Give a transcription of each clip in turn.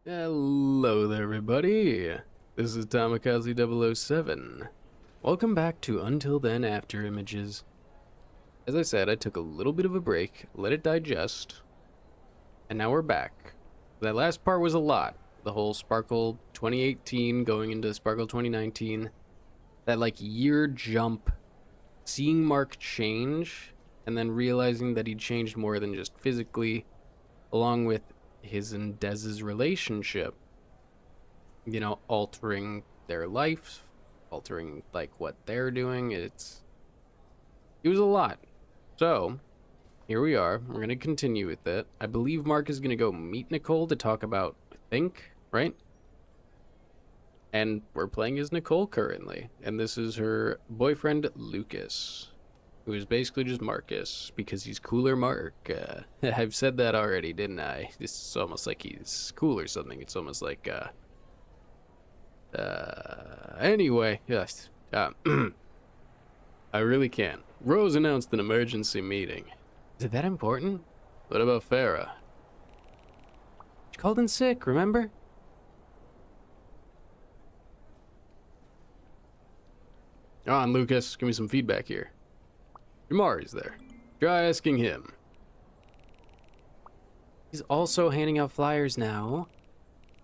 Hello there, everybody. This is Tamikaze 007. Welcome back to Until Then Afterimages. As I said, I took a little bit of a break, let it digest, and now we're back. That last part was a lot. The whole Sparkle 2018 going into Sparkle 2019. That year jump, seeing Mark change, and then realizing that he changed more than just physically, along with his and Dez's relationship, altering their life, altering what they're doing. It was a lot. So here we are. We're gonna continue with it. I believe Mark is gonna go meet Nicole to talk about Think, right? And we're playing as Nicole currently, and this is her boyfriend Lucas, who is basically just Marcus because he's cooler Mark. I've said that already, didn't I? It's almost like he's cool or something. It's almost like anyway, yes. I really can't. Rose announced an emergency meeting. Is it that important? What about Farah? She called in sick, remember? Come on, Lucas, give me some feedback here. Jamari's there. Try asking him. He's also handing out flyers now.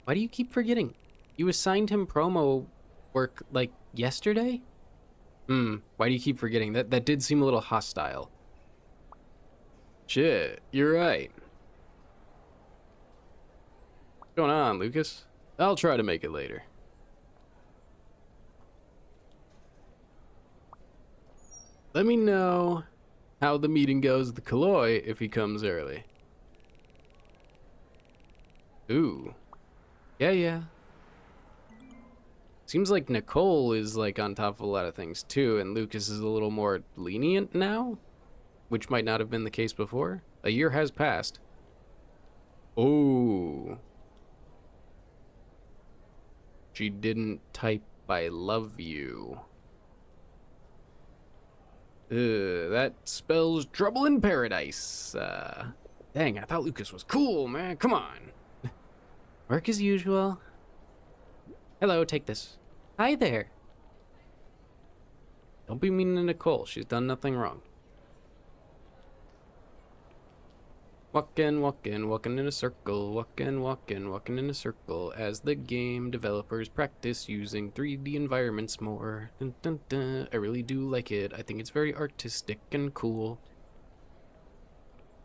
Why do you keep forgetting? You assigned him promo work yesterday? Why do you keep forgetting? That did seem a little hostile. Shit, you're right. What's going on, Lucas? I'll try to make it later. Let me know how the meeting goes with the Kaloi if he comes early. Ooh. Yeah. Seems like Nicole is on top of a lot of things too, and Lucas is a little more lenient now, which might not have been the case before. A year has passed. Oh. She didn't type I love you. That spells trouble in paradise. Dang, I thought Lucas was cool, man. Come on. Work as usual. Hello, take this. Hi there. Don't be mean to Nicole. She's done nothing wrong. Walking in a circle. Walking in a circle as the game developers practice using 3D environments more. Dun, dun, dun. I really do like it. I think it's very artistic and cool.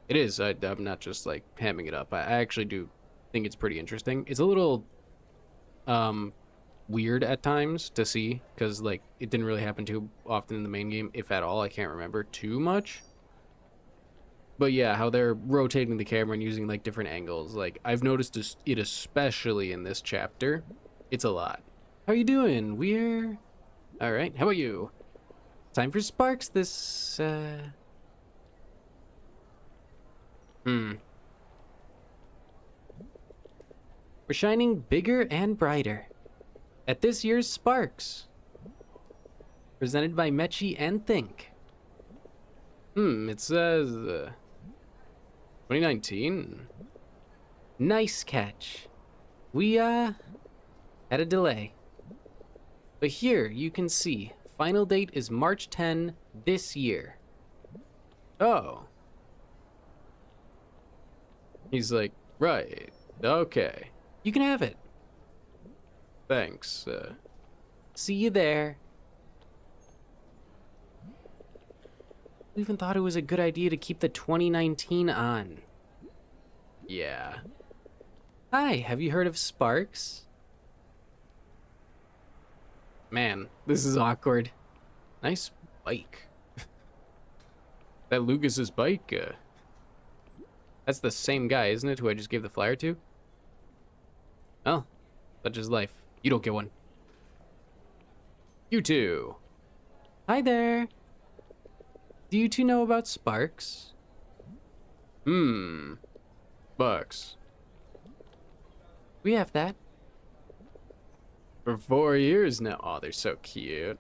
It is. I'm not just hamming it up. I actually do think it's pretty interesting. It's a little weird at times to see because it didn't really happen too often in the main game, if at all. I can't remember too much. But yeah, how they're rotating the camera and using different angles. I've noticed it especially in this chapter. It's a lot. How you doing? We're all right. How about you? Time for sparks this We're shining bigger and brighter at this year's Sparks, presented by Mechi and Think. It says 2019. Nice catch. We had a delay, but here you can see final date is March 10 this year. Oh, he's right, okay, you can have it. Thanks. See you there. We even thought it was a good idea to keep the 2019 on. Yeah. Hi, have you heard of Sparks? Man, this is awkward. Nice bike. That Lucas's bike, that's the same guy, isn't it, who I just gave the flyer to? Oh, such is life. You don't get one. You too. Hi there. Do you two know about Sparks? Sparks. We have that. For 4 years now. Oh, they're so cute.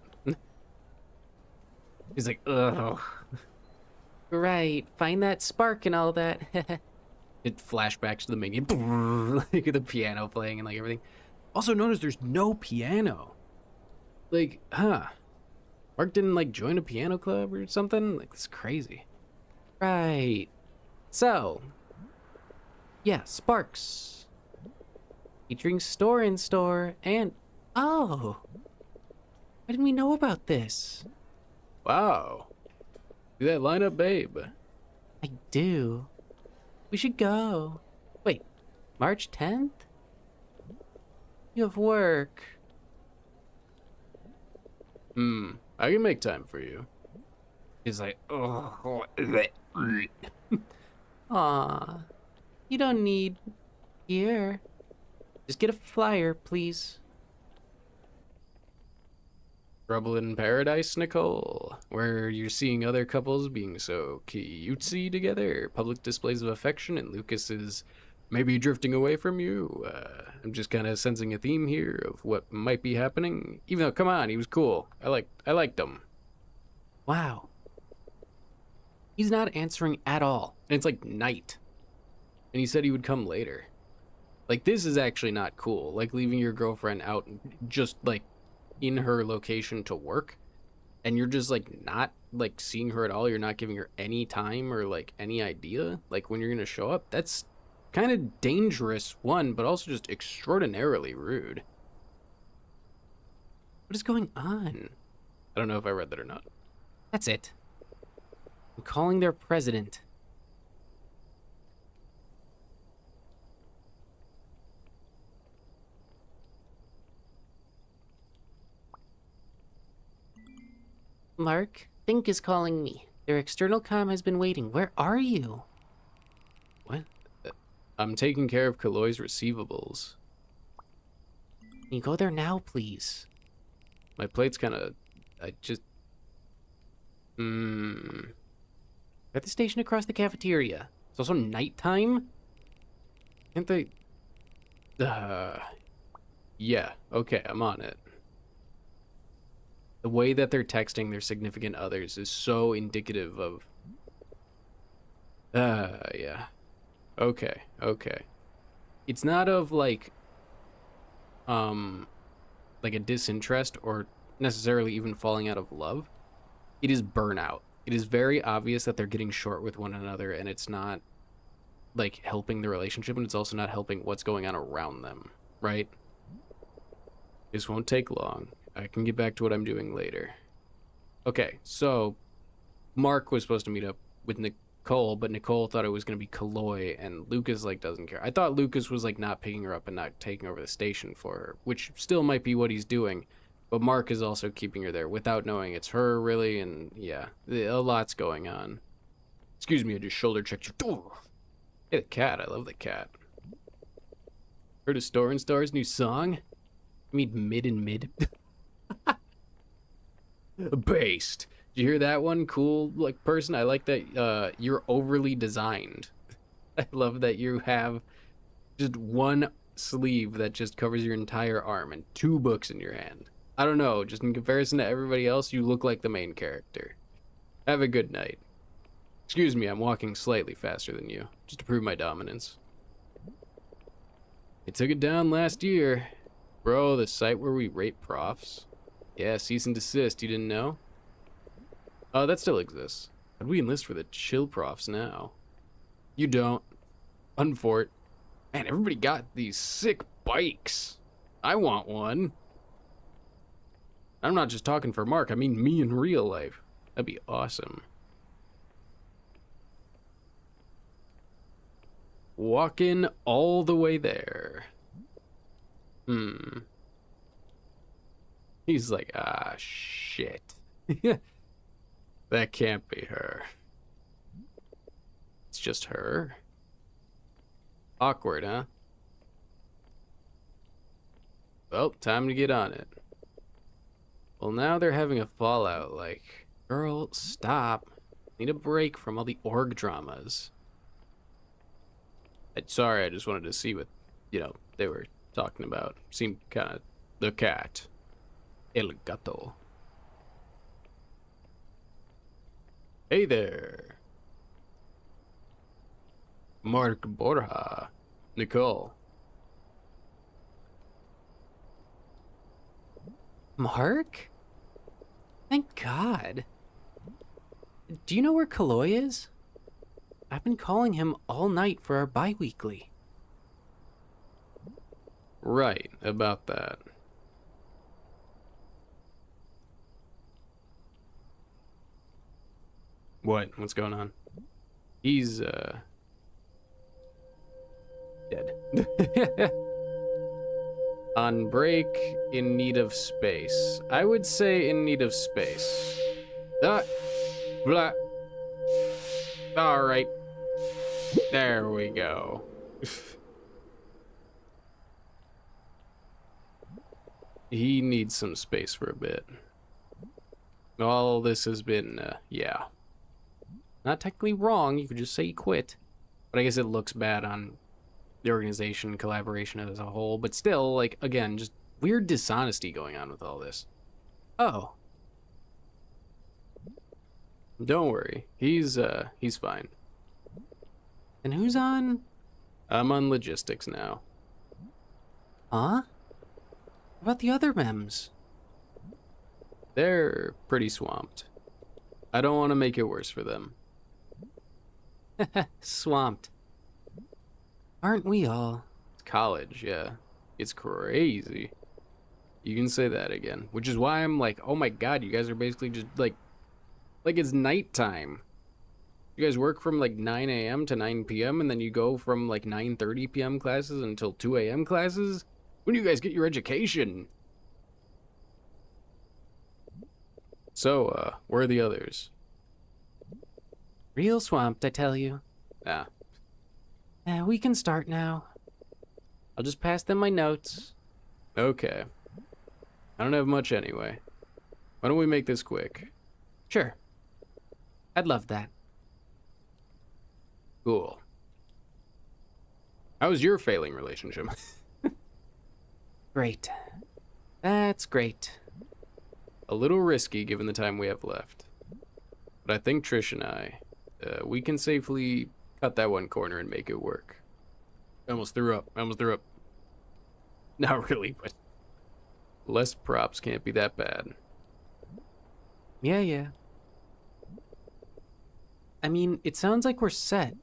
He's ugh. Right, find that spark and all that. It flashbacks to the minion. Like the piano playing and like everything. Also notice there's no piano. Like, Mark didn't like join a piano club or something? Like, it's crazy. Right. So, yeah, Sparks. Featuring Store in Store and... Oh! Why didn't we know about this? Wow. See that lineup, babe? I do. We should go. Wait, March 10th? You have work. I can make time for you. He's like, oh. Aw, you don't need... Here. Just get a flyer, please. Trouble in Paradise, Nicole, where you're seeing other couples being so cutesy together, public displays of affection, and Lucas is maybe drifting away from you. I'm just kind of sensing a theme here of what might be happening. Even though, come on, he was cool. I liked him. Wow. He's not answering at all, and it's like night. And he said he would come later. Like, this is actually not cool. Like, leaving your girlfriend out just, like, in her location to work, and you're just, like, not, like, seeing her at all. You're not giving her any time or, like, any idea, like, when you're gonna show up. That's kind of dangerous, one, but also just extraordinarily rude. What is going on? I don't know if I read that or not. That's it. I'm calling their president. Mark, Think is calling me. Their external comm has been waiting. Where are you? What? I'm taking care of Kaloy's receivables. Can you go there now, please? My plate's kind of... At the station across the cafeteria. It's also nighttime? Can't they... Yeah, okay, I'm on it. The way that they're texting their significant others is so indicative of... yeah. Okay. It's not of, like a disinterest or necessarily even falling out of love. It is burnout. It is very obvious that they're getting short with one another, and it's not, like, helping the relationship, and it's also not helping what's going on around them, right? This won't take long. I can get back to what I'm doing later. Okay, so Mark was supposed to meet up with Nicole, but Nicole thought it was going to be Kaloy, and Lucas, like, doesn't care. I thought Lucas was, like, not picking her up and not taking over the station for her, which still might be what he's doing, but Mark is also keeping her there without knowing it's her, really, and yeah, a lot's going on. Excuse me, I just shoulder checked you. Hey, the cat, I love the cat. Heard of Store and Star's new song? I mean, mid and mid. Based. Did you hear that one? Cool, like, person. I like that you're overly designed. I love that you have just one sleeve that just covers your entire arm and 2 books in your hand. I don't know, just in comparison to everybody else, you look like the main character. Have a good night. Excuse me, I'm walking slightly faster than you, just to prove my dominance. They took it down last year. Bro, the site where we rape profs? Yeah, cease and desist, you didn't know? Oh, that still exists. How'd we enlist for the chill profs now? You don't. Unfort. Man, everybody got these sick bikes. I want one. I'm not just talking for Mark, I mean me in real life. That'd be awesome. Walking all the way there. He's like, ah, shit. That can't be her. It's just her. Awkward, huh? Well, time to get on it. Well, now they're having a fallout, like, girl, stop. Need a break from all the org dramas. Sorry, I just wanted to see what, they were talking about. Seemed kind of the cat. El gato. Hey there. Mark Borja. Nicole. Mark? Thank God. Do you know where Kaloy is? I've been calling him all night for our bi-weekly. Right, about that. What? What's going on? He's, dead. On break, in need of space. I would say in need of space. Blah. Alright. There we go. He needs some space for a bit. All this has been, yeah. Not technically wrong, you could just say he quit. But I guess it looks bad on the organization, collaboration as a whole. But still, like, again, just weird dishonesty going on with all this. Oh. Don't worry. He's fine. And who's on? I'm on logistics now. Huh? What about the other mems? They're pretty swamped. I don't want to make it worse for them. Swamped. Aren't we all? It's college, yeah. It's crazy. You can say that again. Which is why I'm like, oh my god, you guys are basically just like it's nighttime. You guys work from like 9 a.m. to 9 p.m. and then you go from like 9:30 p.m. classes until 2 a.m. classes? When do you guys get your education? So, where are the others? Real swamped, I tell you. Ah. We can start now. I'll just pass them my notes. Okay. I don't have much anyway. Why don't we make this quick? Sure. I'd love that. Cool. How was your failing relationship? Great. That's great. A little risky given the time we have left. But I think Trish and I, we can safely cut that one corner and make it work. I almost threw up. Not really, but less props can't be that bad. Yeah. I mean, it sounds like we're set.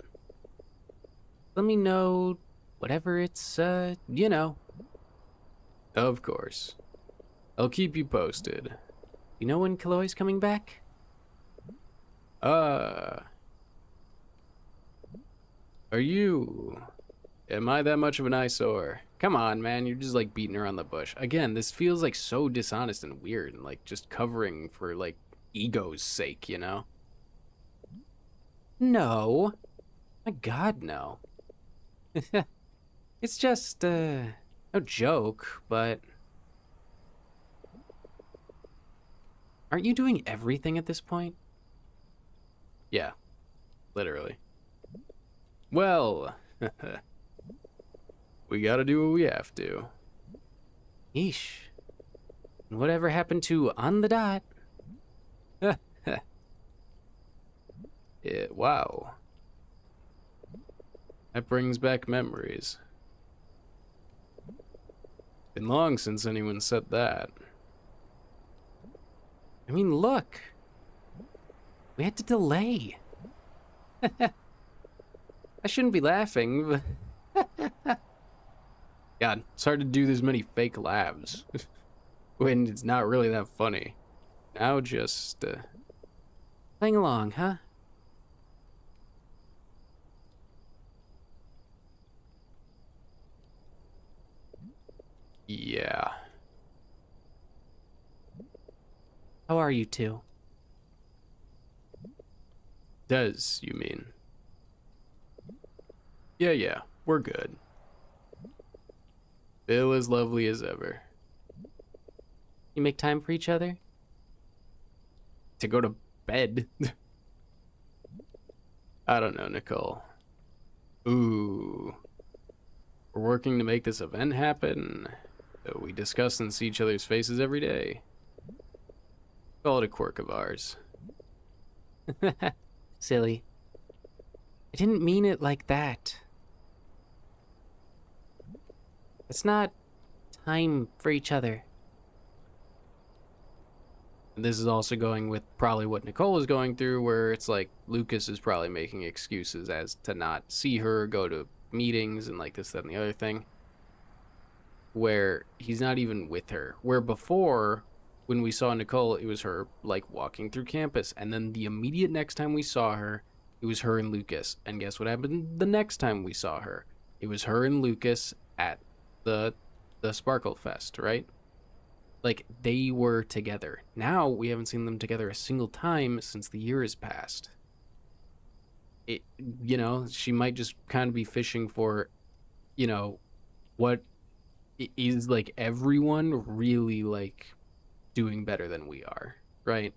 Let me know whatever it's, you know. Of course. I'll keep you posted. You know when Kaloy's coming back? Are you... Am I that much of an eyesore? Come on, man, you're just like beating around the bush. Again, this feels like so dishonest and weird and like just covering for like ego's sake, you know? No. My god, no. It's just, no joke, but... Aren't you doing everything at this point? Yeah, literally. Well, we gotta do what we have to. Yeesh. Whatever happened to on the dot? Wow. That brings back memories. Been long since anyone said that. I mean, look. We had to delay. I shouldn't be laughing, but... God, it's hard to do this many fake laughs. When it's not really that funny. Now just, playing along, huh? Yeah. How are you two? Does, you mean? Yeah, we're good. Bill as lovely as ever. You make time for each other? To go to bed? I don't know, Nicole. Ooh. We're working to make this event happen. We discuss and see each other's faces every day. Call it a quirk of ours. Silly. I didn't mean it like that. It's not time for each other. And this is also going with probably what Nicole is going through, where it's like Lucas is probably making excuses as to not see her, go to meetings, and like this, that, and the other thing, where he's not even with her. Where before, when we saw Nicole, it was her like walking through campus, and then the immediate next time we saw her, it was her and Lucas. And guess what happened the next time we saw her? It was her and Lucas at the Sparkle Fest, right? Like, they were together. Now we haven't seen them together a single time since the year has passed. It, she might just kind of be fishing for, what is like everyone really like doing better than we are, right?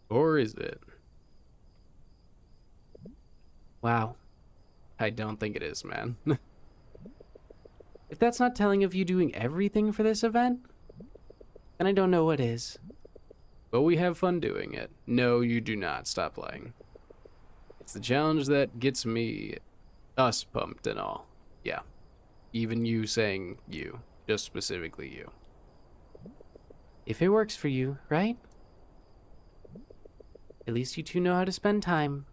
Or is it? Wow, I don't think it is, man. If that's not telling of you doing everything for this event, then I don't know what is. But we have fun doing it. No, you do not. Stop lying. It's the challenge that gets us pumped and all. Yeah. Even you saying you. Just specifically you. If it works for you, right? At least you two know how to spend time.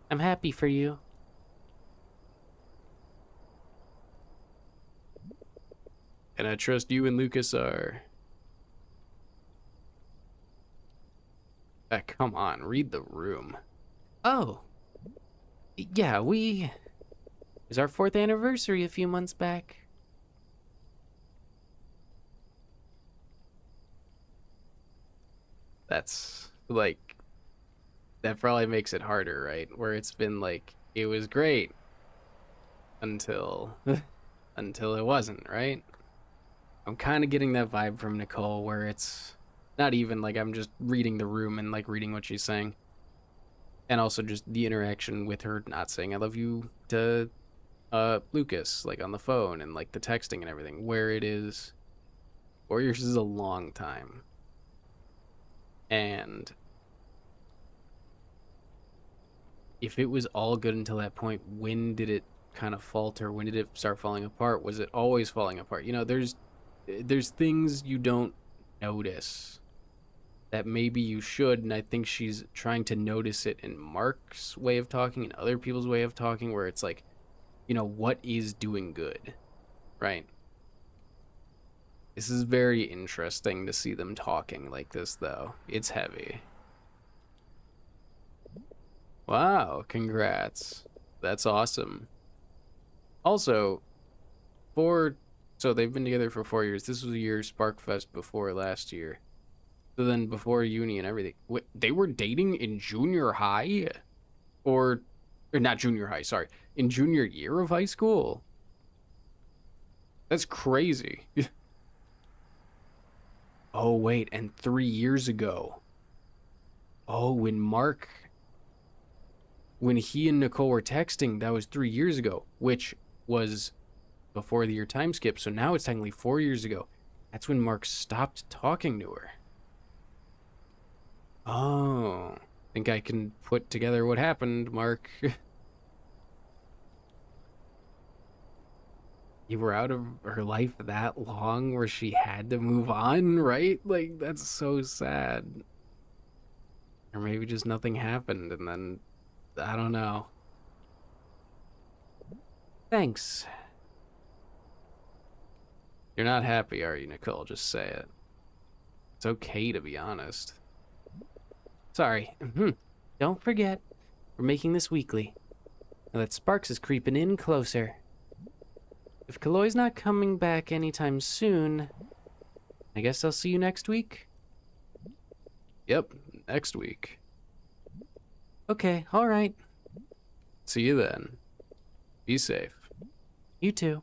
I'm happy for you. And I trust you and Lucas are... come on, read the room. Oh. Yeah, it was our 4th anniversary a few months back. That's, like... That probably makes it harder, right? Where it's been like, it was great. Until... until it wasn't, right? I'm kind of getting that vibe from Nicole where it's not even like I'm just reading the room and like reading what she's saying. And also just the interaction with her not saying I love you to Lucas, like on the phone, and like the texting and everything, where it is 4 years is a long time. And if it was all good until that point, when did it kind of falter? When did it start falling apart? Was it always falling apart? There's things you don't notice that maybe you should, and I think she's trying to notice it in Mark's way of talking and other people's way of talking, where it's like, what is doing good, right? This is very interesting to see them talking like this, though. It's heavy. Wow, congrats. That's awesome. Also, so they've been together for 4 years. This was a year Sparkfest before last year. So then before uni and everything, they were dating in junior high? Or not junior high, sorry. In junior year of high school? That's crazy. Oh, wait, and 3 years ago. Oh, when he and Nicole were texting, that was 3 years ago, which was before the year time skip. So now it's technically 4 years ago. That's when Mark stopped talking to her. Oh, think I can put together what happened, Mark. You were out of her life that long where she had to move on, right? Like, that's so sad. Or maybe just nothing happened and then, I don't know. Thanks. You're not happy, are you, Nicole? Just say it. It's okay to be honest. Sorry. Don't forget, we're making this weekly. Now that Sparks is creeping in closer. If Kaloi's not coming back anytime soon, I guess I'll see you next week? Yep, next week. Okay, alright. See you then. Be safe. You too.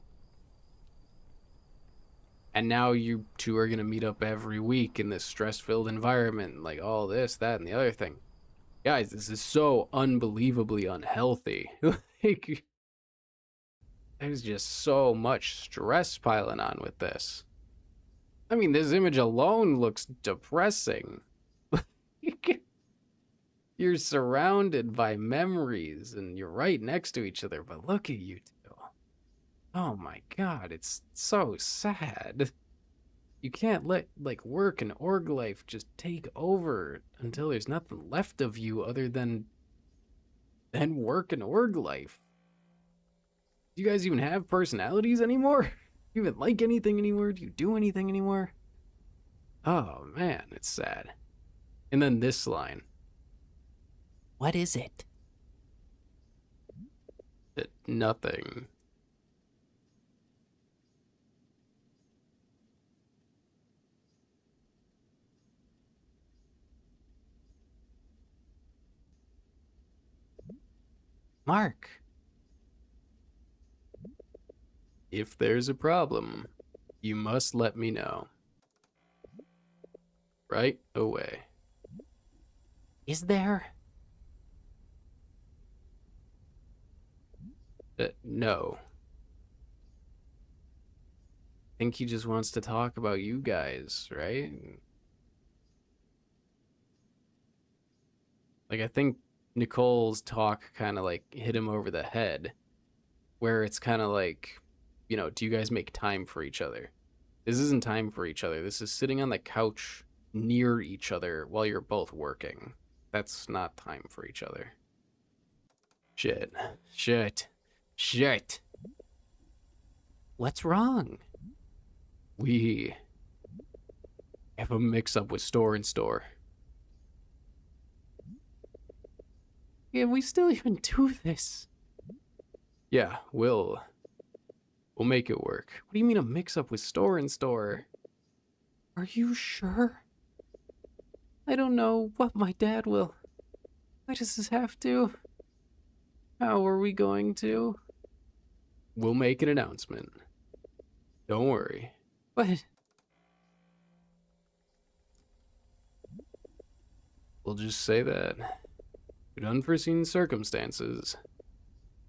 And now you two are gonna meet up every week in this stress-filled environment, like all this, that, and the other thing. Guys, this is so unbelievably unhealthy. Like, there's just so much stress piling on with this. I mean, this image alone looks depressing. You're surrounded by memories and you're right next to each other, but look at you two. Oh my god, it's so sad. You can't let, like, work and org life just take over until there's nothing left of you other than work and org life. Do you guys even have personalities anymore? Do you even like anything anymore? Do you do anything anymore? Oh man, it's sad. And then this line. What is it? Nothing. Mark. If there's a problem, you must let me know. Right away. Is there? No. I think he just wants to talk about you guys, right? Like, I think Nicole's talk kind of like hit him over the head, where it's kind of like, you know, do you guys make time for each other? This isn't time for each other. This is sitting on the couch near each other while you're both working. That's not time for each other. Shit. Shit. Shit. What's wrong? We have a mix-up with store and store. Can we still even do this? Yeah, we'll make it work. What do you mean a mix-up with store and store? Are you sure? I don't know what my dad will. Why does this have to? How are we going to? We'll make an announcement. Don't worry. But we'll just say that, due to unforeseen circumstances,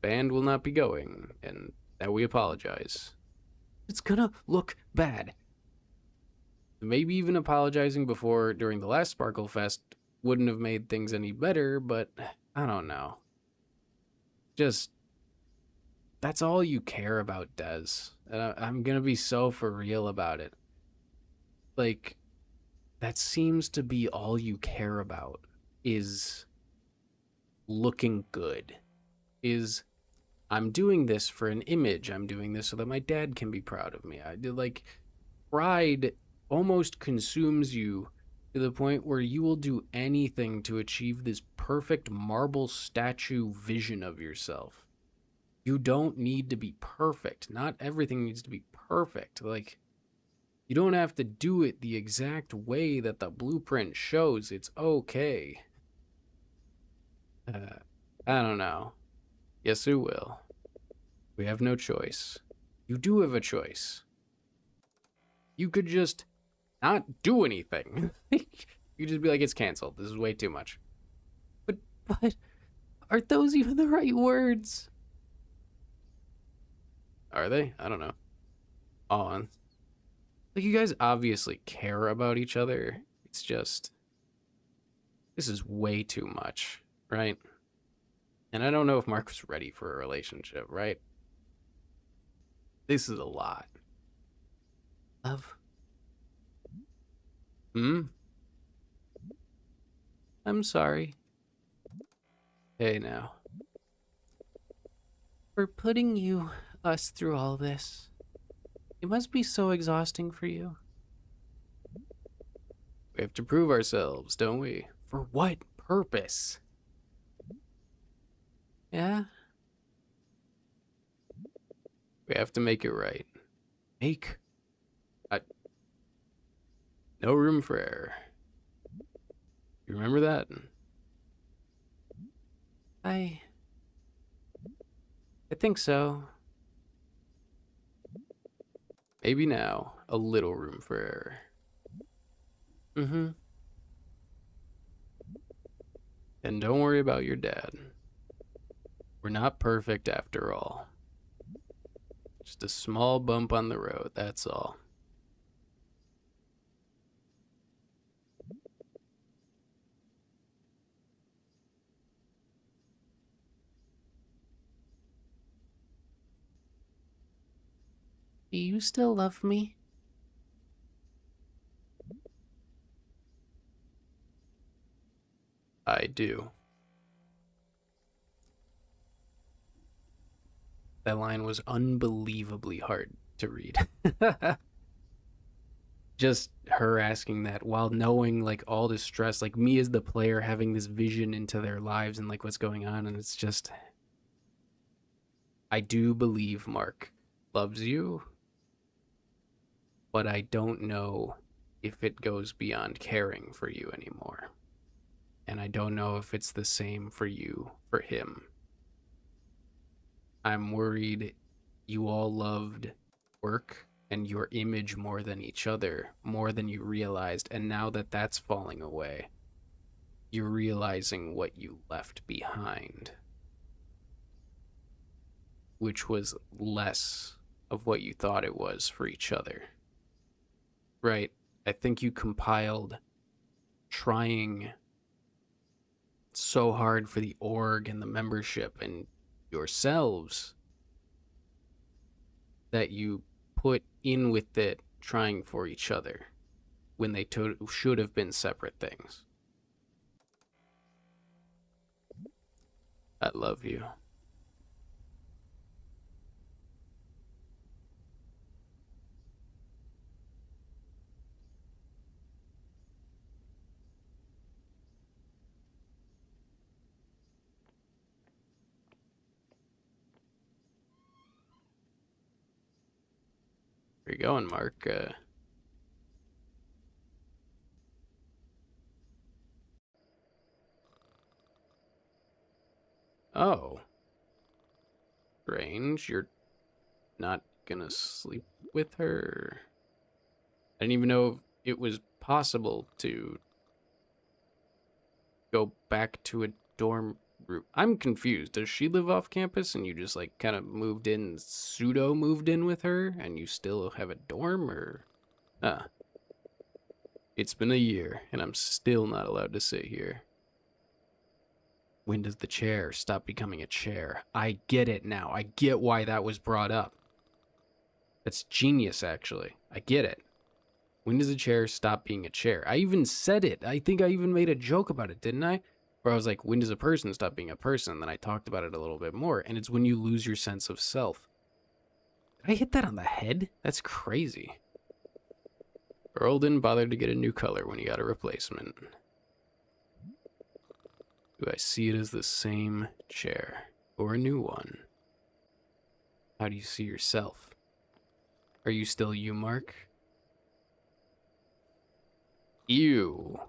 band will not be going, and that we apologize. It's gonna look bad. Maybe even apologizing before during the last Sparkle Fest wouldn't have made things any better, but I don't know. Just, that's all you care about, Des. And I'm gonna be so for real about it. Like, that seems to be all you care about, is looking good. Is, I'm doing this for an image. I'm doing this so that my dad can be proud of me. I did, like, pride almost consumes you to the point where you will do anything to achieve this perfect marble statue vision of yourself. You don't need to be perfect. Not everything needs to be perfect. Like, you don't have to do it the exact way that the blueprint shows. It's okay. I don't know. Yes, you will. We have no choice. You do have a choice. You could just not do anything. You just be like, it's canceled. This is way too much. But, are those even the right words? Are they? I don't know. On. Like, you guys obviously care about each other. It's just, this is way too much, right? And I don't know if Mark was ready for a relationship, right? This is a lot. Love. I'm sorry. Hey, now. For putting us through all this. It must be so exhausting for you. We have to prove ourselves, don't we? For what purpose? Yeah? We have to make it right. No room for error. You remember that? I think so. Maybe now, a little room for error. And don't worry about your dad. We're not perfect after all. Just a small bump on the road, that's all. Do you still love me? I do. That line was unbelievably hard to read. Just her asking that while knowing like all this stress, like me as the player having this vision into their lives and like what's going on, and it's just, I do believe Mark loves you, but I don't know if it goes beyond caring for you anymore. And I don't know if it's the same for you, for him. I'm worried you all loved work and your image more than each other, more than you realized. And now that that's falling away, you're realizing what you left behind, which was less of what you thought it was for each other. Right? I think you compiled trying so hard for the org and the membership and yourselves that you put in with it trying for each other when they should have been separate things. I love you. Where you going, Mark? Oh, strange. You're not gonna sleep with her? I didn't even know if it was possible to go back to a dorm room. I'm confused. Does she live off campus and you just like kind of moved in, pseudo moved in with her, and you still have a dorm, or? Ah, it's been a year and I'm still not allowed to sit here. When does the chair stop becoming a chair? I get it now. I get why that was brought up. That's genius, actually. I get it. When does a chair stop being a chair? I even said it. I think I even made a joke about it, didn't I? Where I was like, when does a person stop being a person? Then I talked about it a little bit more, and it's when you lose your sense of self. Did I hit that on the head? That's crazy. Earl didn't bother to get a new color when he got a replacement. Do I see it as the same chair or a new one? How do you see yourself? Are you still you, Mark? Ew.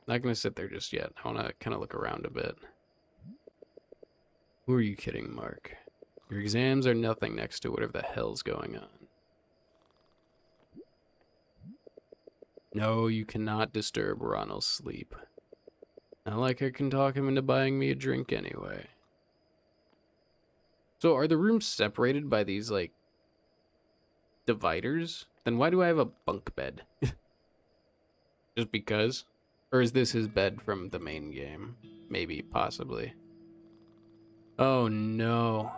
Not gonna sit there just yet. I wanna kind of look around a bit. Who are you kidding, Mark? Your exams are nothing next to whatever the hell's going on. No, you cannot disturb Ronald's sleep. Not like I can talk him into buying me a drink anyway. So are the rooms separated by these, like, dividers? Then why do I have a bunk bed? Just because? Or is this his bed from the main game? Maybe, possibly. Oh no.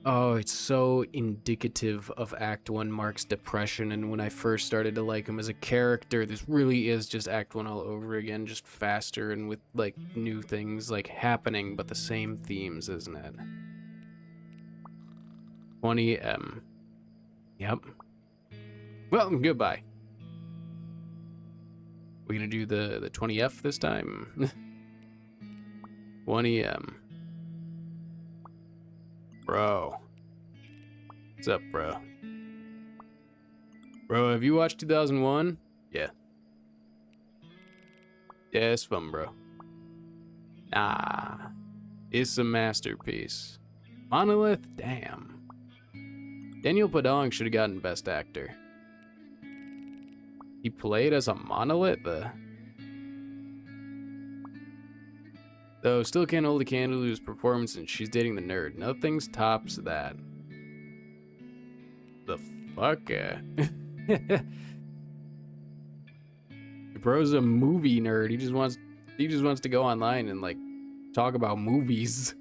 Oh, it's so indicative of Act 1 Mark's depression, and when I first started to like him as a character, this really is just Act 1 all over again, just faster and with, like, new things, like, happening, but the same themes, isn't it? 20M. Yep. Well, goodbye. We gonna do the 20F this time? 20M. Bro. What's up, bro? Bro, have you watched 2001? Yeah. Yeah, it's fun, bro. Nah. It's a masterpiece. Monolith? Damn. Daniel Padong should have gotten Best Actor. He played as a monolith? Though still can't hold a candle to his performance and She's Dating the Nerd. Nothing's tops that. The fuck? Bro's a movie nerd. He just wants to go online and, like, talk about movies.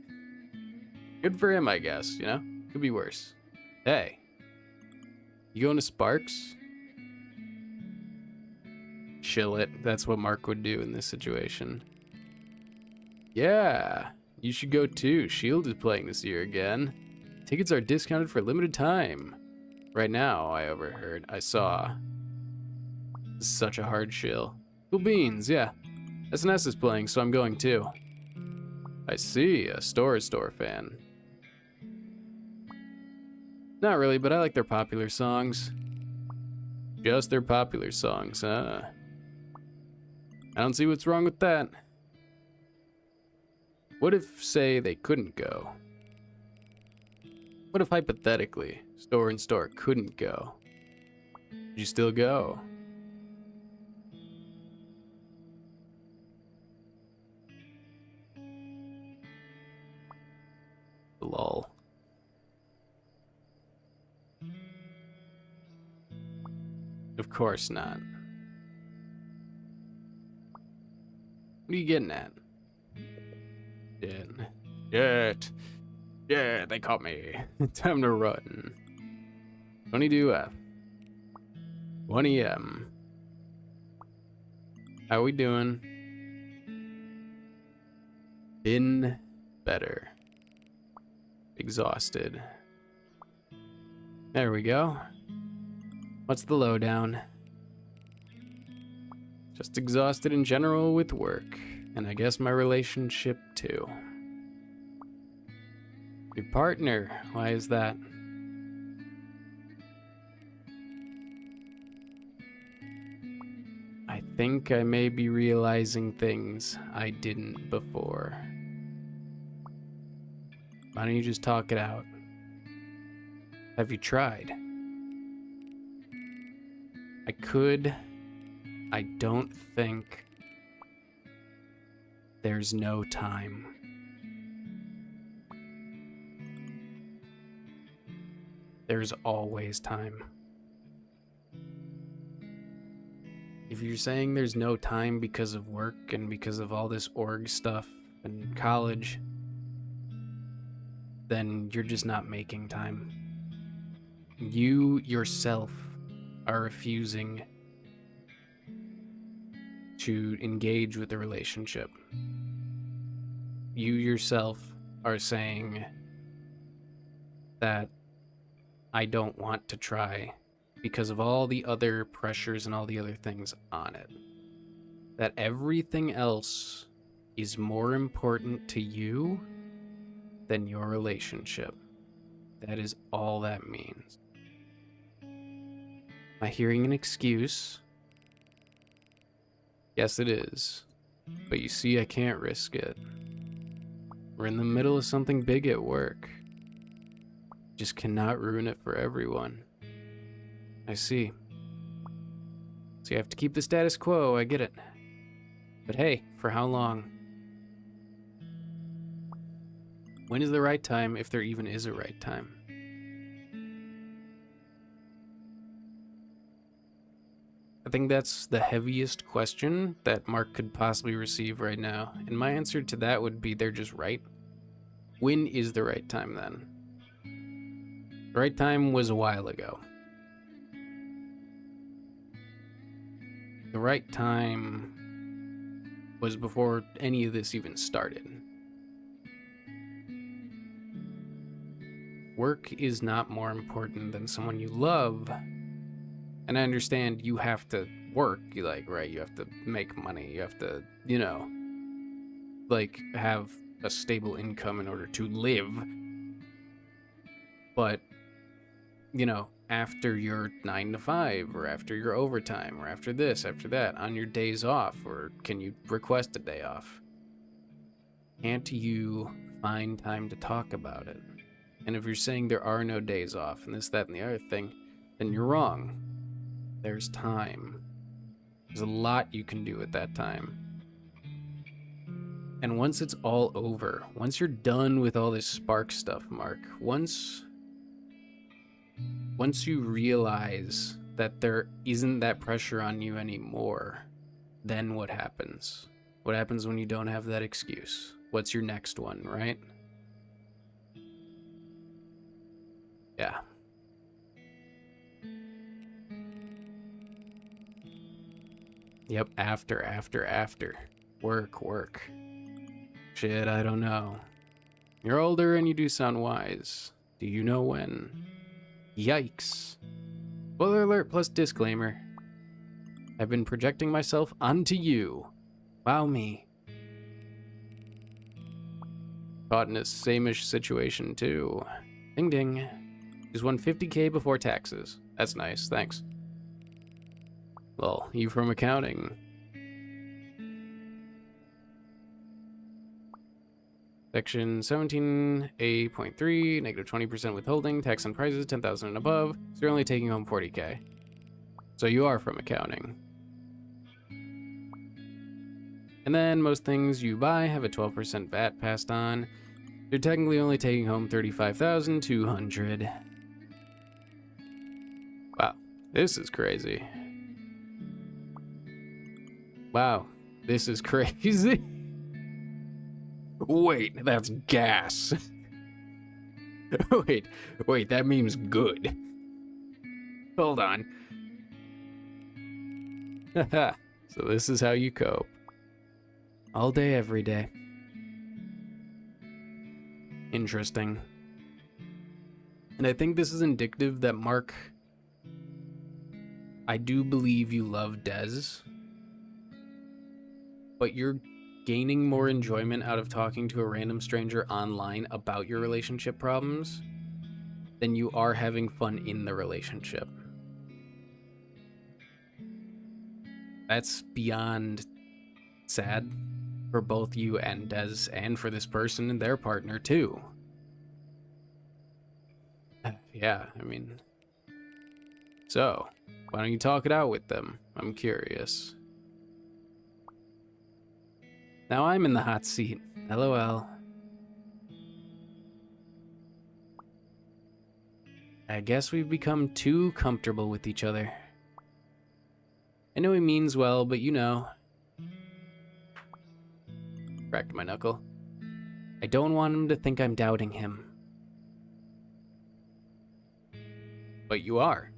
Good for him, I guess, you know? Could be worse. Hey, you going to Sparks? Chill it. That's what Mark would do in this situation. Yeah, you should go too. Shield is playing this year again. Tickets are discounted for a limited time. Right now, I saw. This is such a hard shill. Cool beans, yeah. SNS is playing, so I'm going too. I see, a store fan. Not really, but I like their popular songs. Just their popular songs, huh? I don't see what's wrong with that. What if, say, they couldn't go? What if, hypothetically, store couldn't go? Would you still go? Lol. Of course not. What are you getting at? Shit, they caught me. Time to run. 22F. 20M. How we doing? Been better. Exhausted. There we go. What's the lowdown? Just exhausted in general with work, and I guess my relationship too. Your partner, why is that? I think I may be realizing things I didn't before. Why don't you just talk it out? Have you tried? I could. I don't think there's no time. There's always time. If you're saying there's no time because of work and because of all this org stuff and college, then you're just not making time. You yourself are refusing to engage with the relationship. You yourself are saying that I don't want to try because of all the other pressures and all the other things on it. That everything else is more important to you than your relationship. That is all that means. Am I hearing an excuse? Yes, it is. But you see, I can't risk it. We're in the middle of something big at work. Just cannot ruin it for everyone. I see. So you have to keep the status quo, I get it. But hey, for how long? When is the right time, if there even is a right time? I think that's the heaviest question that Mark could possibly receive right now. And my answer to that would be they're just right. When is the right time then? The right time was a while ago. The right time was before any of this even started. Work is not more important than someone you love. And I understand you have to work, you have to make money, you have to, have a stable income in order to live. But, after your 9 to 5, or after your overtime, or after this, after that, on your days off, or can you request a day off? Can't you find time to talk about it? And if you're saying there are no days off, and this, that, and the other thing, then you're wrong. There's time. There's a lot you can do at that time. And once it's all over, once you're done with all this Spark stuff, Mark, once you realize that there isn't that pressure on you anymore, then what happens? What happens when you don't have that excuse? what's your next one, right? Yeah. Yep, after. Work. Shit, I don't know. You're older and you do sound wise. Do you know when? Yikes. Spoiler alert plus disclaimer. I've been projecting myself onto you. Wow me. Caught in a same-ish situation too. Ding ding. Just won 50K before taxes. That's nice, thanks. Well, you from accounting. Section 17A.3, negative 20% withholding, tax on prizes 10,000 and above, so you're only taking home 40K. So you are from accounting. And then most things you buy have a 12% VAT passed on. You're technically only taking home 35,200. Wow, this is crazy. Wow, this is crazy. Wait, that's gas. wait, that meme's good. Hold on. Haha, so this is how you cope. All day, every day. Interesting. And I think this is indicative that Mark, I do believe you love Dez, but you're gaining more enjoyment out of talking to a random stranger online about your relationship problems than you are having fun in the relationship. That's beyond sad for both you and Dez, and for this person and their partner too. Yeah, I mean, so why don't you talk it out with them? I'm curious. Now I'm in the hot seat. LOL. I guess we've become too comfortable with each other. I know he means well, but you know. Cracked my knuckle. I don't want him to think I'm doubting him. But you are.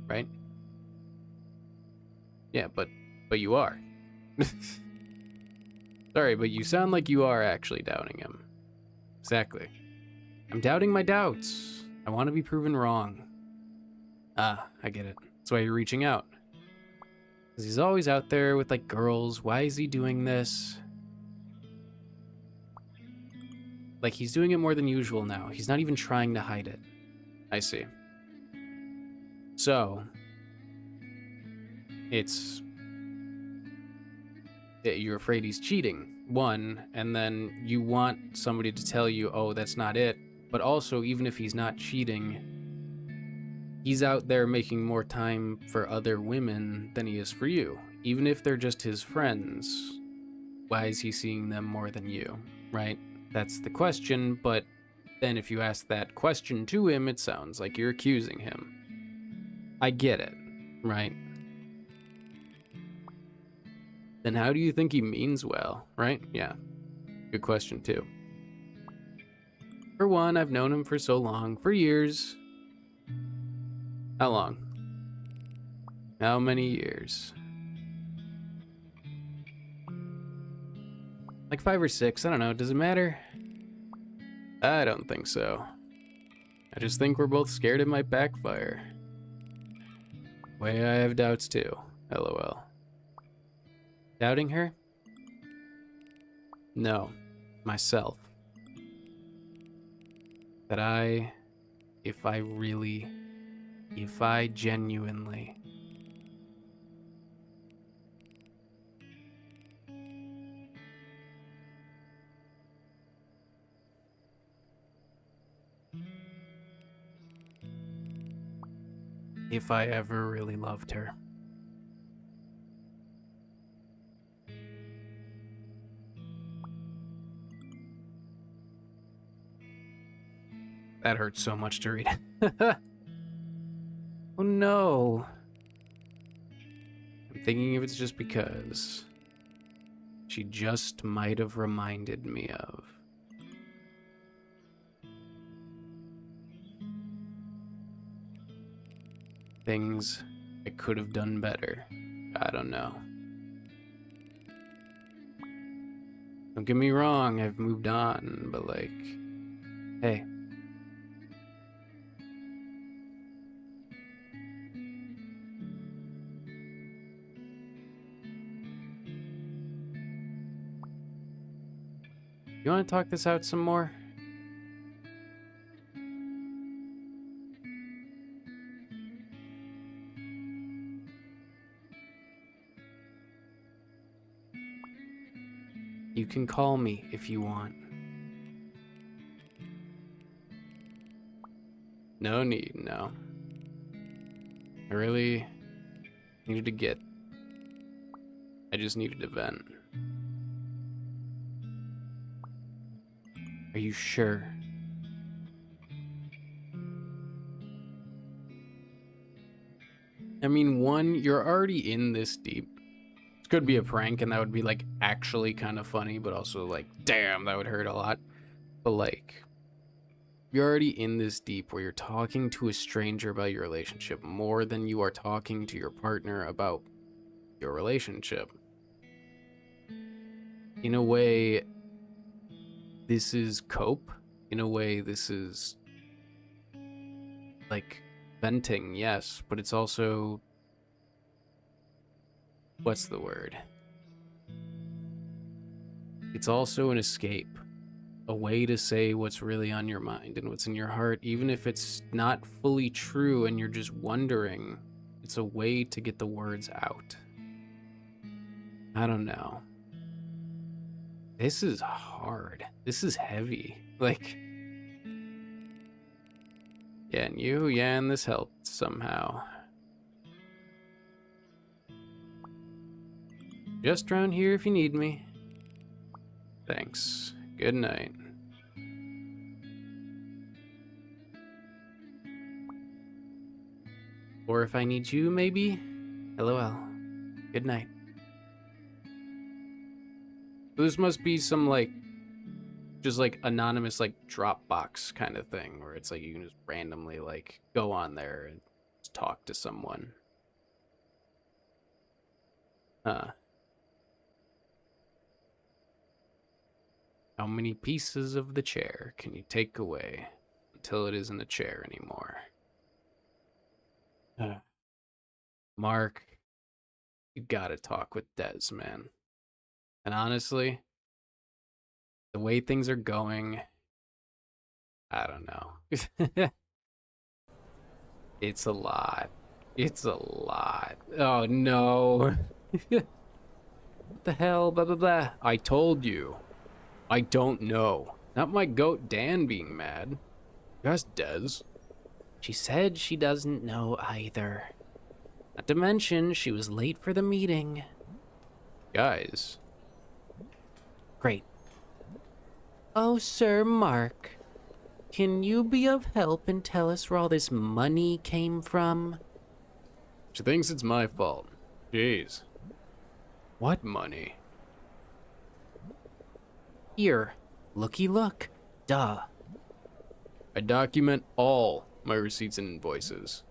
Right? Yeah, but you are. Sorry, but you sound like you are actually doubting him. Exactly. I'm doubting my doubts. I want to be proven wrong. Ah, I get it. That's why you're reaching out. Because he's always out there with, like, girls. Why is he doing this? Like, he's doing it more than usual now. He's not even trying to hide it. I see. So, you're afraid he's cheating, one, and then you want somebody to tell you, oh, that's not it. But also, even if he's not cheating, he's out there making more time for other women than he is for you. Even if they're just his friends, why is he seeing them more than you, right? That's the question, but then if you ask that question to him, it sounds like you're accusing him. I get it, right? Then how do you think he means well, right? Yeah, good question too. For one, I've known him for so long, for years. How long? How many years? Like 5 or 6, I don't know, does it matter? I don't think so. I just think we're both scared it might backfire. Way I have doubts too, LOL. Doubting her? No, myself. That if I genuinely if I ever really loved her. That hurts so much to read. Oh no. I'm thinking if it's just because she just might have reminded me of. Things I could have done better. I don't know. Don't get me wrong, I've moved on, but like, hey. You want to talk this out some more? You can call me if you want. No need, no. I really needed to get. I just needed to vent. Are you sure? I mean, one, you're already in this deep. It could be a prank, and that would be like actually kind of funny, but also like, damn, that would hurt a lot. But like, you're already in this deep where you're talking to a stranger about your relationship more than you are talking to your partner about your relationship. In a way, this is cope. In a way, this is like venting, yes, but it's also, what's the word? It's also an escape, a way to say what's really on your mind and what's in your heart, even if it's not fully true and you're just wondering. It's a way to get the words out. I don't know. This is hard. This is heavy. Like, yeah, and you, yeah, and this helped somehow. Just around here if you need me. Thanks. Good night. Or if I need you, maybe? LOL. Good night. This must be some, like, just, like, anonymous, like, Dropbox kind of thing, where it's, like, you can just randomly, like, go on there and talk to someone. Huh. How many pieces of the chair can you take away until it isn't a chair anymore? Mark, you gotta talk with Des, man. And honestly, the way things are going, I don't know. It's a lot. It's a lot. Oh no. What the hell? Blah blah blah. I told you. I don't know. Not my goat Dan being mad. That's Des. She said she doesn't know either. Not to mention, she was late for the meeting. Guys. Great. Oh, Sir Mark. Can you be of help and tell us where all this money came from? She thinks it's my fault. Jeez. What money? Here. Looky look. Duh. I document all my receipts and invoices.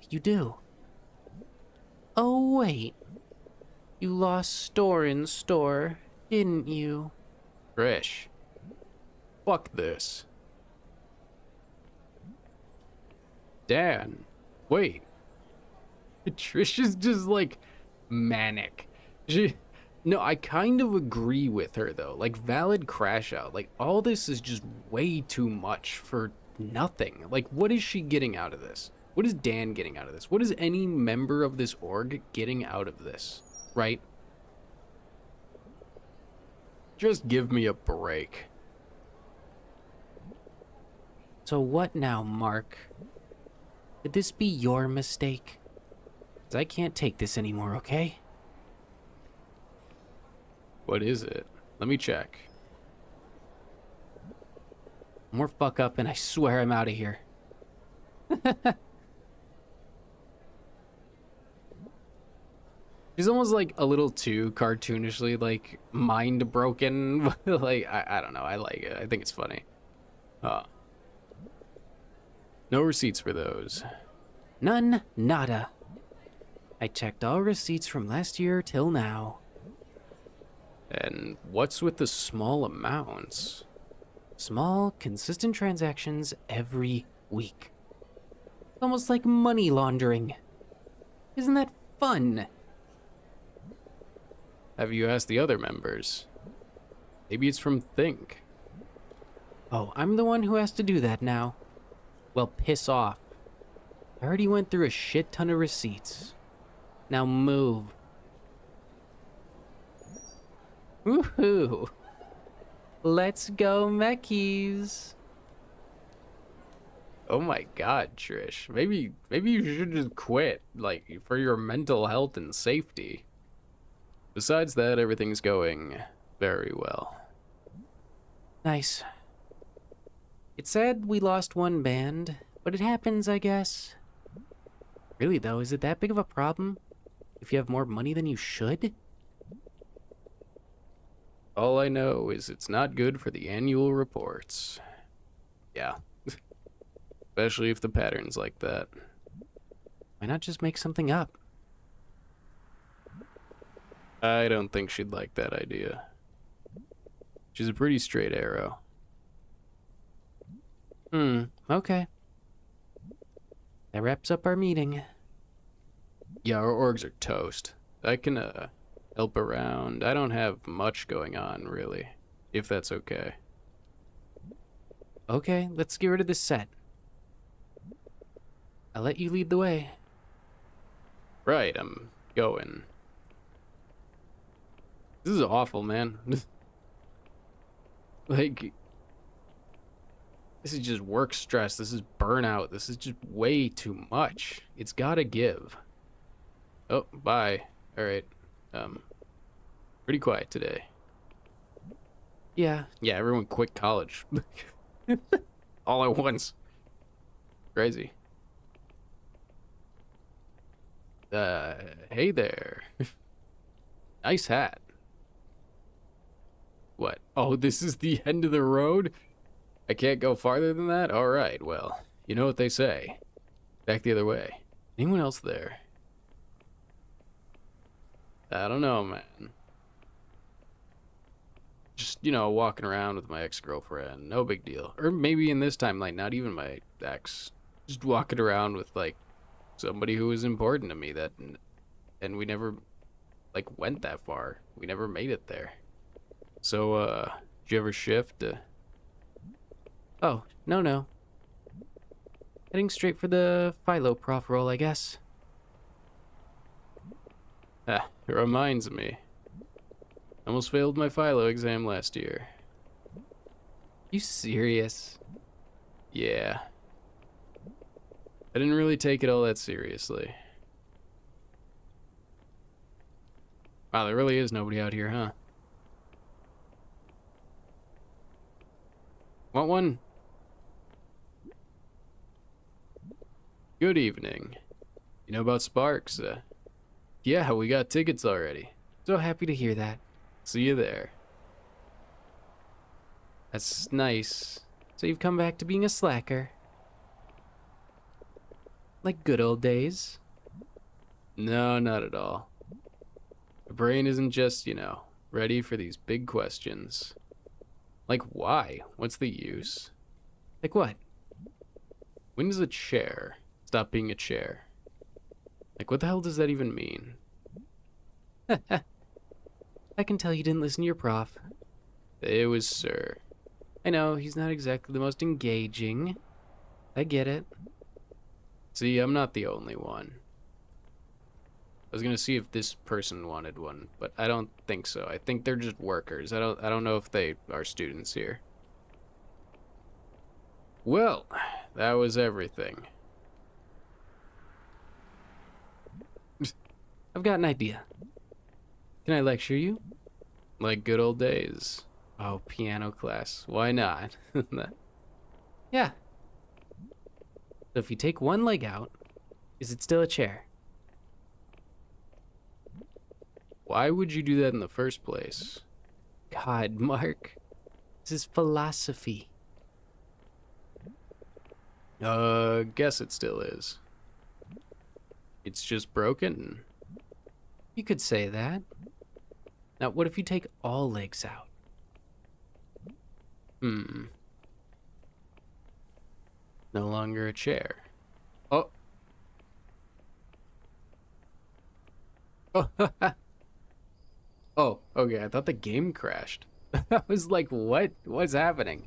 You do? Oh, wait. You lost store in store, didn't you? Trish. Fuck this. Dan. Wait. Trish is just like manic. No, I kind of agree with her though. Like, valid crash out. Like, all this is just way too much for nothing. Like, what is she getting out of this? What is Dan getting out of this? What is any member of this org getting out of this? Right? Just give me a break. So what now, Mark? Could this be your mistake? 'Cause I can't take this anymore, okay? What is it? Let me check. More fuck up and I swear I'm out of here. She's almost like a little too cartoonishly like mind broken. Like I don't know. I like it. I think it's funny. Uh, no receipts for those. None, nada. I checked all receipts from last year till now. And what's with the small amounts? Small, consistent transactions every week. Almost like money laundering. Isn't that fun? Have you asked the other members? Maybe it's from Think. Oh, I'm the one who has to do that now. Well, piss off. I already went through a shit ton of receipts. Now move. Woohoo! Let's go, Meckies. Oh my god, Trish. Maybe you should just quit, like, for your mental health and safety. Besides that, everything's going very well. Nice. It's sad we lost one band, but it happens, I guess. Really, though, is it that big of a problem if you have more money than you should? All I know is it's not good for the annual reports. Yeah. Especially if the pattern's like that. Why not just make something up? I don't think she'd like that idea. She's a pretty straight arrow. Okay. That wraps up our meeting. Yeah, our orgs are toast. I can, help around. I don't have much going on, really. If that's okay. Okay, let's get rid of this set. I'll let you lead the way. Right, I'm going. This is awful, man. Like, this is just work stress. This is burnout. This is just way too much. It's gotta give. Oh, bye. Alright. Pretty quiet today. Yeah, Yeah, everyone quit college. All at once. Crazy. Hey there. Nice hat. What? Oh, this is the end of the road? I can't go farther than that? Alright, well, you know what they say. Back the other way. Anyone else there? I don't know, man. Just, you know, walking around with my ex-girlfriend. No big deal. Or maybe in this timeline, not even my ex. Just walking around with, like, somebody who was important to me that... And we never, like, went that far. We never made it there. So, did you ever shift? oh, no. Heading straight for the Philo prof role, I guess. Ah, it reminds me. Almost failed my philo exam last year. You serious? Yeah. I didn't really take it all that seriously. Wow, there really is nobody out here, huh? Want one? Good evening. You know about Sparks? Yeah, we got tickets already. So happy to hear that. See you there. That's nice. So you've come back to being a slacker. Like good old days. No, not at all. My brain isn't just, you know, ready for these big questions. Like, why? What's the use? Like what? When does a chair stop being a chair? Like, what the hell does that even mean? I can tell you didn't listen to your prof. It was Sir. I know, he's not exactly the most engaging. I get it. See, I'm not the only one. I was gonna see if this person wanted one, but I don't think so. I think they're just workers. I don't know if they are students here. Well, that was everything. I've got an idea. Can I lecture you? Like good old days. Oh, piano class. Why not? Yeah. So if you take one leg out, is it still a chair? Why would you do that in the first place? God, Mark. This is philosophy. Guess it still is. It's just broken. You could say that. Now, what if you take all legs out? Hmm. No longer a chair. Oh. Oh. Oh, okay. I thought the game crashed. I was like, what? What's happening?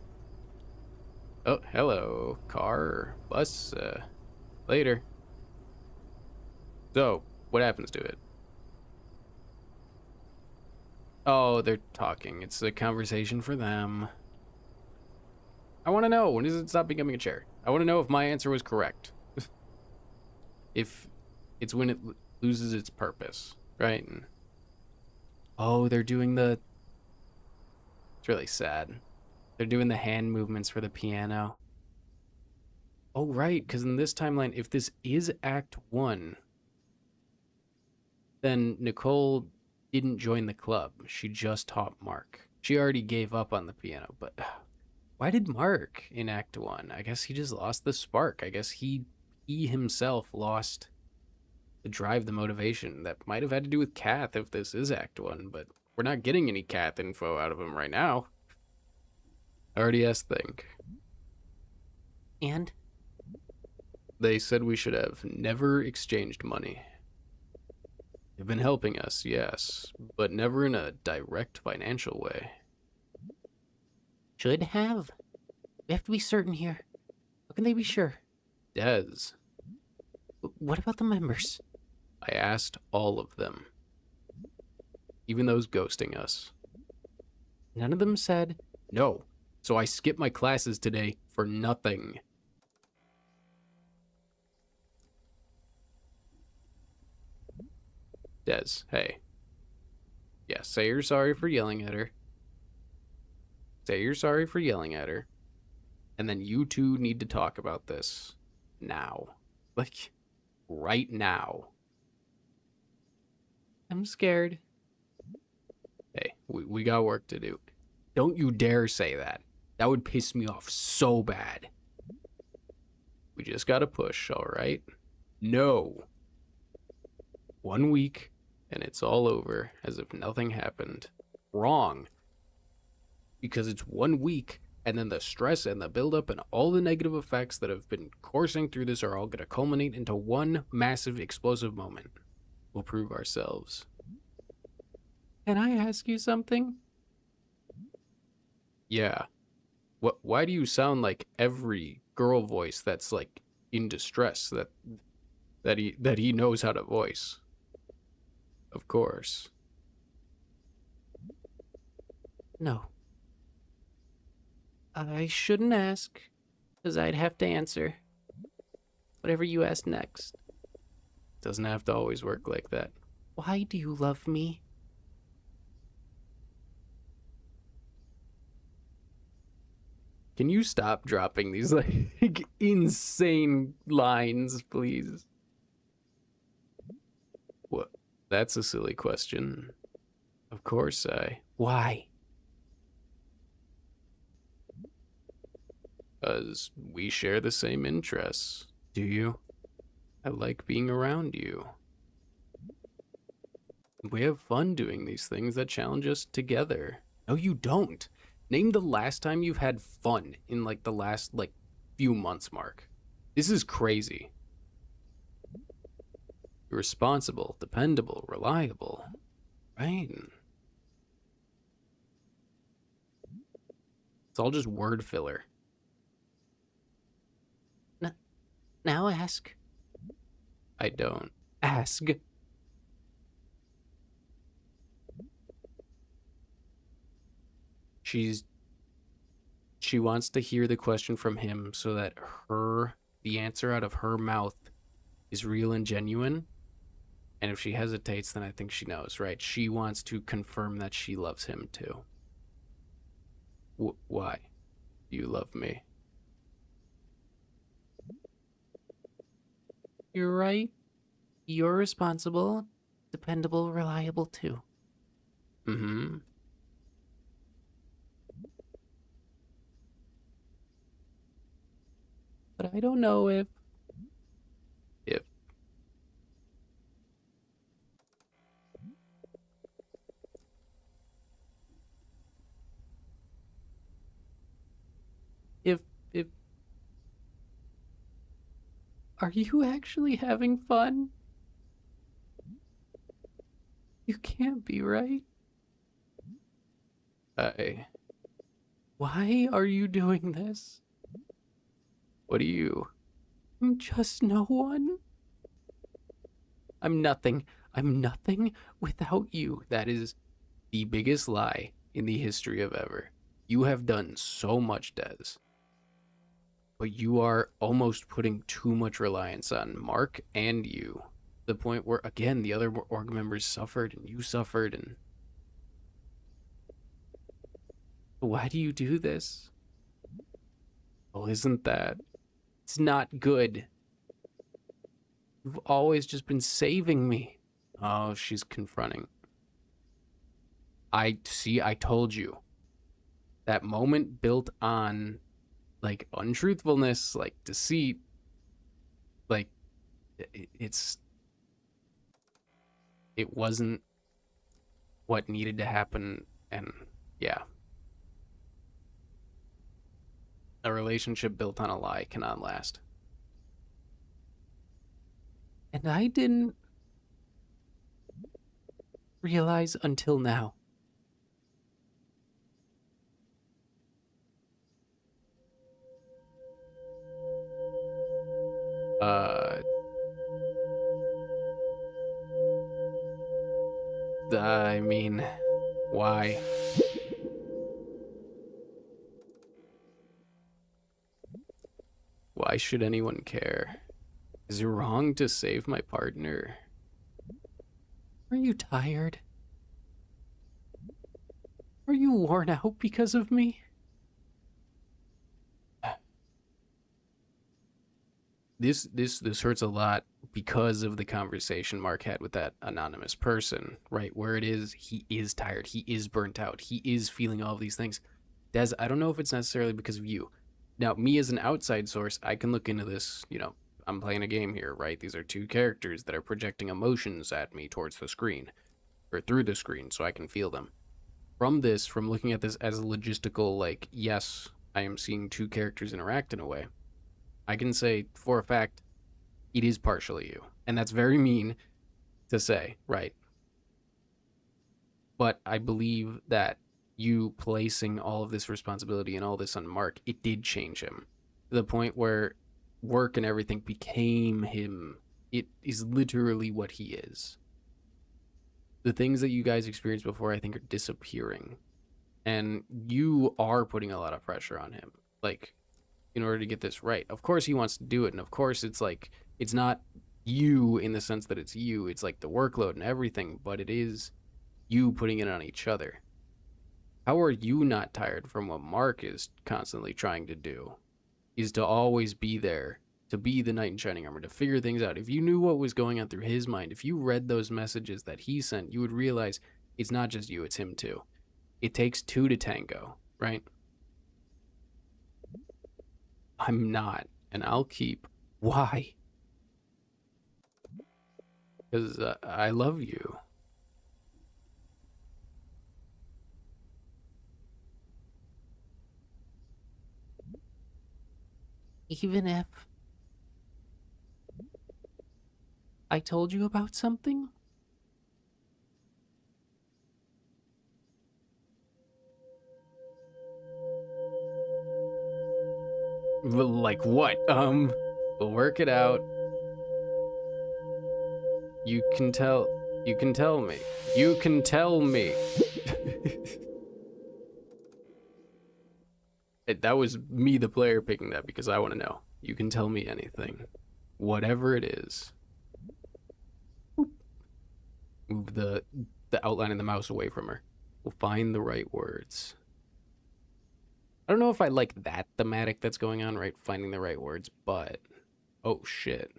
Oh, hello. Car or bus? Later. So, what happens to it? Oh, they're talking. It's a conversation for them. I want to know, when does it stop becoming a chair? I want to know if my answer was correct. If it's when it loses its purpose, right? And, oh, they're doing the... It's really sad. They're doing the hand movements for the piano. Oh, right, because in this timeline, if this is Act 1, then Nicole didn't join the club. She just taught Mark. She already gave up on the piano, but why did Mark in Act 1? I guess he just lost the spark. I guess he himself lost the drive, the motivation. That might have had to do with Kath if this is Act 1, but we're not getting any Kath info out of him right now. I already asked Think. And? They said we should have never exchanged money. They've been helping us, yes, but never in a direct financial way. Should have? We have to be certain here. How can they be sure? Dez. What about the members? I asked all of them. Even those ghosting us. None of them said, no. So I skipped my classes today for nothing. Dez, hey. Yeah, say you're sorry for yelling at her. Say you're sorry for yelling at her. And then you two need to talk about this. Now. Like, right now. I'm scared. Hey, we got work to do. Don't you dare say that. That would piss me off so bad. We just gotta push, alright? No. 1 week, and it's all over, as if nothing happened. Wrong. Because it's 1 week, and then the stress and the buildup and all the negative effects that have been coursing through this are all gonna culminate into one massive explosive moment. We'll prove ourselves. Can I ask you something? Yeah. Why do you sound like every girl voice that's like in distress that he knows how to voice? Of course. No. I shouldn't ask, because I'd have to answer. Whatever you ask next. Doesn't have to always work like that. Why do you love me? Can you stop dropping these like insane lines, please? What? That's a silly question. Of course I. Why? Because we share the same interests. Do you? I like being around you. We have fun doing these things that challenge us together. No, you don't. Name the last time you've had fun in like the last like few months, Mark. This is crazy. You're responsible, dependable, reliable. Right? It's all just word filler. Now ask. I don't. Ask. She wants to hear the question from him so that the answer out of her mouth is real and genuine. And if she hesitates, then I think she knows, right? She wants to confirm that she loves him too. Why? You love me. You're right. You're responsible, dependable, reliable too. Mm-hmm. But I don't know If if if are you actually having fun? You can't be, right? I, Why are you doing this? what do you? I'm just no one. I'm nothing. I'm nothing without you. That is the biggest lie in the history of ever. You have done so much, Des, but you are almost putting too much reliance on Mark and you. The point where, again, the other org members suffered and you suffered, and Why do you do this? well, isn't that? It's not good. You've always just been saving me. Oh, she's confronting. I see. I told you that moment built on like untruthfulness, like deceit, like it's it wasn't what needed to happen, and yeah, a relationship built on a lie cannot last. And I didn't realize until now. Uh, I mean, why? Why should anyone care? Is it wrong to save my partner? Are you tired? Are you worn out because of me? This hurts a lot because of the conversation Mark had with that anonymous person, right? Where it is he is tired, he is burnt out, he is feeling all of these things. Des, I don't know if it's necessarily because of you. Now, me as an outside source, I can look into this, I'm playing a game here, right? These are two characters that are projecting emotions at me towards the screen or through the screen so I can feel them. From looking at this as a logistical, like, yes, I am seeing two characters interact in a way, I can say for a fact it is partially you. And that's very mean to say, right? But I believe that you placing all of this responsibility and all this on Mark, it did change him to the point where work and everything became him. It is literally what he is. The things that you guys experienced before, I think, are disappearing. And you are putting a lot of pressure on him. Like, in order to get this right. Of course he wants to do it, and of course it's like it's not you in the sense that it's you. It's like the workload and everything, but it is you putting it on each other. How are you not tired from what Mark is constantly trying to do? Is to always be there, to be the knight in shining armor, to figure things out. If you knew what was going on through his mind, if you read those messages that he sent, you would realize it's not just you, it's him too. It takes two to tango, right? I'm not, and I'll keep. Why? Because I love you. Even if I told you about something? Like what? We'll work it out. You can tell. You can tell me. You can tell me. That was me, the player, picking that because I want to know. You can tell me anything, whatever it is. Move the outline of the mouse away from her. We'll find the right words. I don't know if I like that thematic that's going on, right? Finding the right words, but oh shit.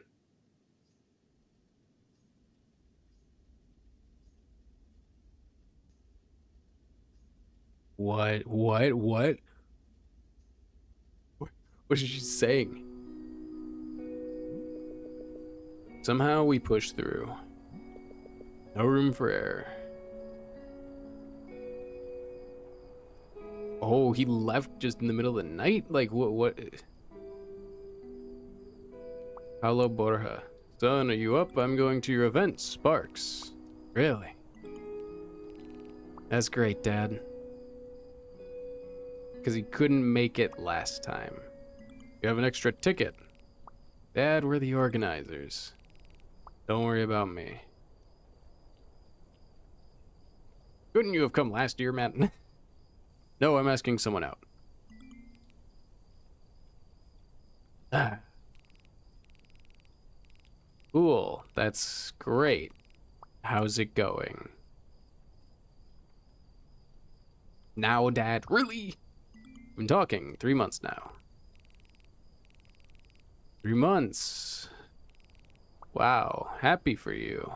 What? What is she saying? Somehow we push through. No room for error. Oh, he left just in the middle of the night? Like, what? Paulo Borja. Son, are you up? I'm going to your event, Sparks. Really? That's great, Dad. Because he couldn't make it last time. You have an extra ticket. Dad, we're the organizers. Don't worry about me. Couldn't you have come last year, Matt? No, I'm asking someone out. Ah. Cool. That's great. How's it going? Now, Dad. Really? We've been talking 3 months now. 3 months. Wow. Happy for you.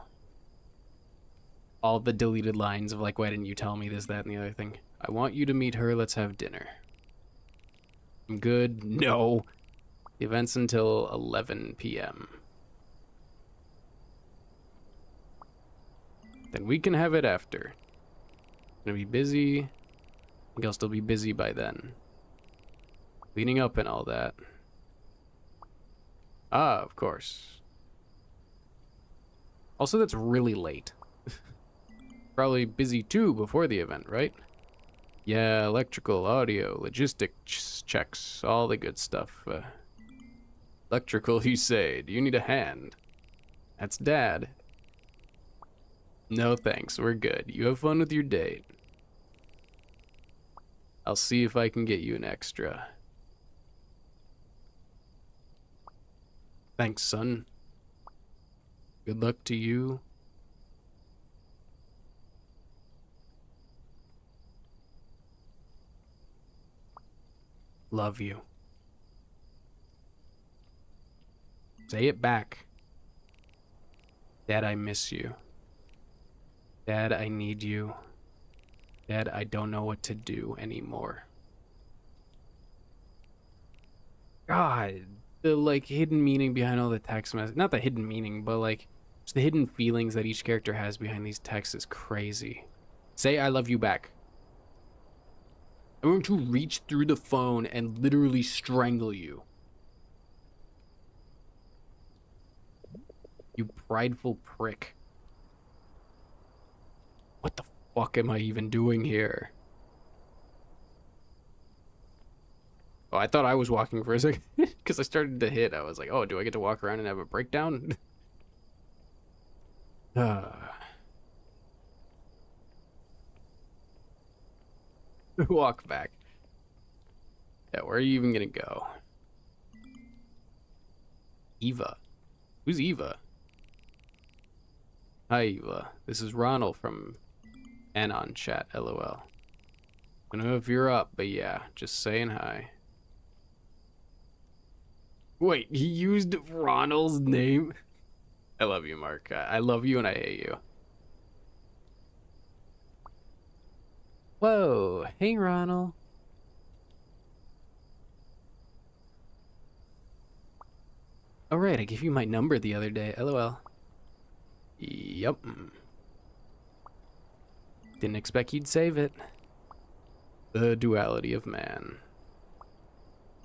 All the deleted lines of like, why didn't you tell me this, that, and the other thing. I want you to meet her. Let's have dinner. I'm good. No. The event's until 11 p.m. Then we can have it after. Gonna be busy. I think I'll still be busy by then. Cleaning up and all that. Ah, of course. Also, that's really late. Probably busy too before the event, right? Yeah, electrical, audio, logistics checks, all the good stuff. Electrical, you say? Do you need a hand? That's Dad. No thanks, we're good. You have fun with your date. I'll see if I can get you an extra. Thanks, son. Good luck to you. Love you. Say it back. Dad, I miss you. Dad, I need you. Dad, I don't know what to do anymore. God, the like hidden meaning behind all the text messages. Not the hidden meaning, but like just the hidden feelings that each character has behind these texts is crazy. Say I love you back. I'm going to reach through the phone and literally strangle you. You prideful prick. What the fuck am I even doing here? Oh, I thought I was walking for a second because I started to hit. I was like, oh, do I get to walk around and have a breakdown? Walk back. Yeah, where are you even gonna go? Eva. Who's Eva? Hi, Eva. This is Ronald from Anon Chat, LOL. I don't know if you're up, but yeah, just saying hi. Wait, he used Ronald's name? I love you, Mark. I love you and I hate you. Whoa, hey, Ronald. Oh, right, I gave you my number the other day, LOL. Yup. Didn't expect you'd save it. The duality of man.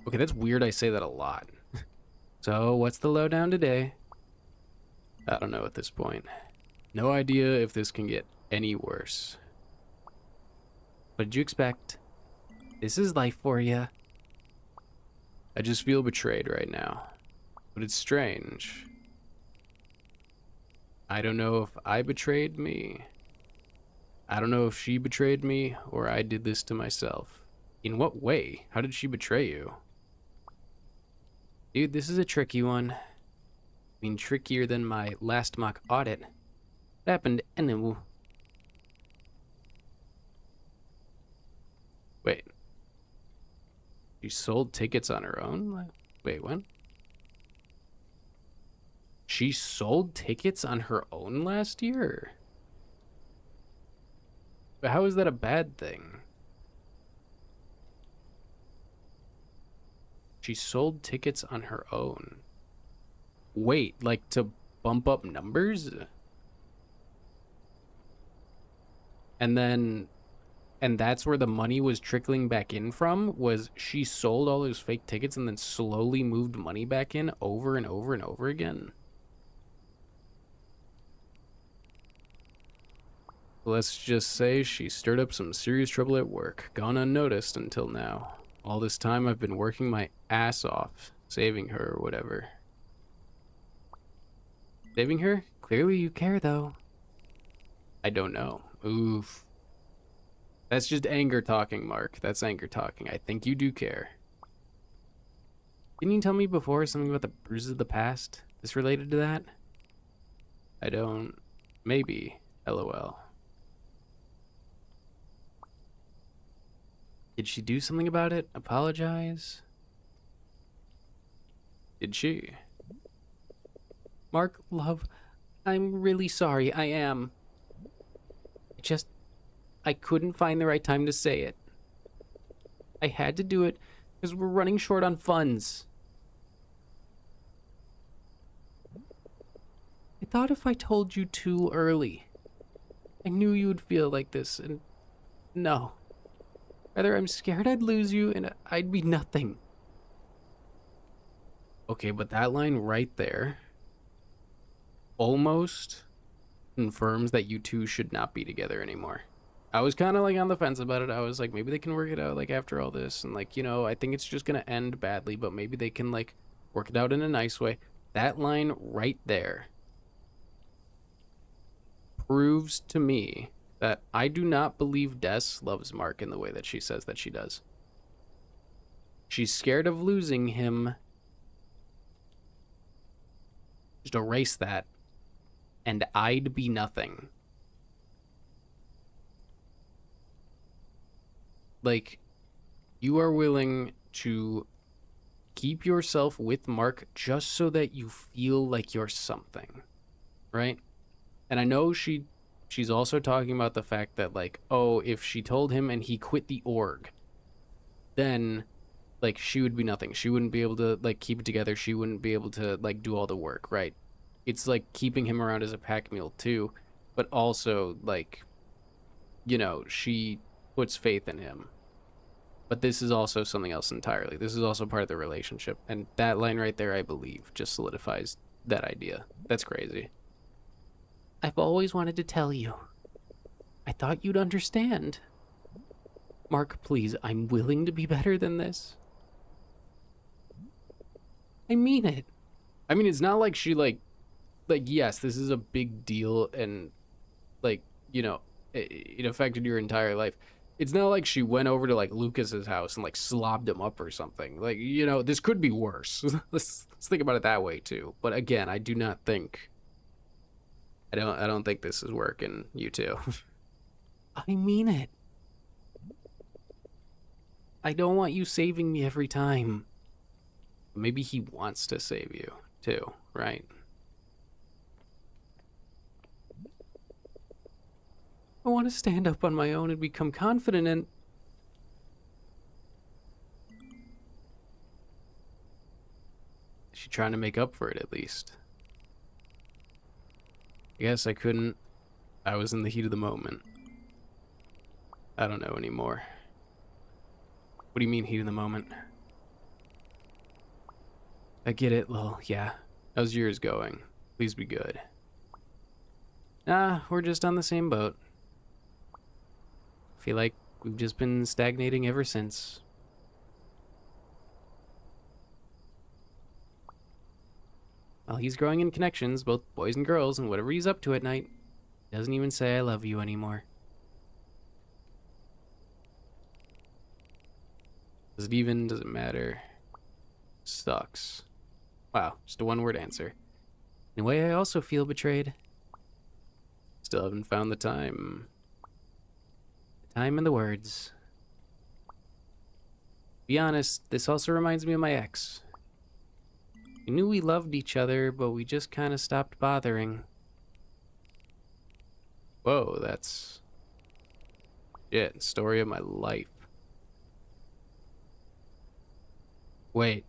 Okay, that's weird I say that a lot. So, what's the lowdown today? I don't know at this point. No idea if this can get any worse. What did you expect? This is life for you. I just feel betrayed right now. But it's strange. I don't know if I betrayed me. I don't know if she betrayed me or I did this to myself. In what way? How did she betray you? Dude, this is a tricky one. I mean, trickier than my last mock audit. What happened anyway? Wait. She sold tickets on her own? Wait, what? She sold tickets on her own last year? But how is that a bad thing? She sold tickets on her own. Wait, like to bump up numbers? And then, and that's where the money was trickling back in from, was she sold all those fake tickets and then slowly moved money back in over and over and over again. Let's just say she stirred up some serious trouble at work, gone unnoticed until now. All this time I've been working my ass off, saving her or whatever. Saving her? Clearly you care, though. I don't know. Oof. That's just anger talking, Mark. That's anger talking. I think you do care. Didn't you tell me before something about the bruises of the past? This related to that? I don't... Maybe. LOL. Did she do something about it? Apologize? Did she? Mark, love, I'm really sorry. I am. I couldn't find the right time to say it. I had to do it because we're running short on funds. I thought if I told you too early, I knew you would feel like this, and no. Rather, I'm scared I'd lose you and I'd be nothing. Okay, but that line right there almost confirms that you two should not be together anymore. I was kind of like on the fence about it. I was like, maybe they can work it out like after all this, and like, you know, I think it's just gonna end badly, but maybe they can like work it out in a nice way. That line right there proves to me that I do not believe Des loves Mark in the way that she says that she does. She's scared of losing him. Just erase that, and I'd be nothing. Like, you are willing to keep yourself with Mark just so that you feel like you're something, right? And I know she's also talking about the fact that, like, oh, if she told him and he quit the org, then like she would be nothing. She wouldn't be able to like keep it together. She wouldn't be able to like do all the work, right? It's like keeping him around as a pack mule too, but also like, you know, she puts faith in him. But this is also something else entirely. This is also part of the relationship. And that line right there, I believe, just solidifies that idea. That's crazy. I've always wanted to tell you. I thought you'd understand. Mark, please, I'm willing to be better than this. I mean it. I mean, it's not like she, like, yes, this is a big deal and, like, you know, it affected your entire life. It's not like she went over to like Lucas's house and like slobbed him up or something. Like, you know, this could be worse. let's think about it that way too. But again, I do not think I don't think this is working, you two. I mean it. I don't want you saving me every time. Maybe he wants to save you too, right? I want to stand up on my own and become confident and... Is she trying to make up for it at least? I guess I couldn't. I was in the heat of the moment. I don't know anymore. What do you mean heat of the moment? I get it, lol, yeah. How's yours going? Please be good. Nah, we're just on the same boat. Feel like we've just been stagnating ever since. Well, he's growing in connections, both boys and girls, and whatever he's up to at night. Doesn't even say I love you anymore. Does it matter? Sucks. Wow, just a one-word answer. In a way, I also feel betrayed. Still haven't found the time. The time and the words. Be honest, this also reminds me of my ex. We knew we loved each other, but we just kind of stopped bothering. Whoa, that's... shit, story of my life. Wait,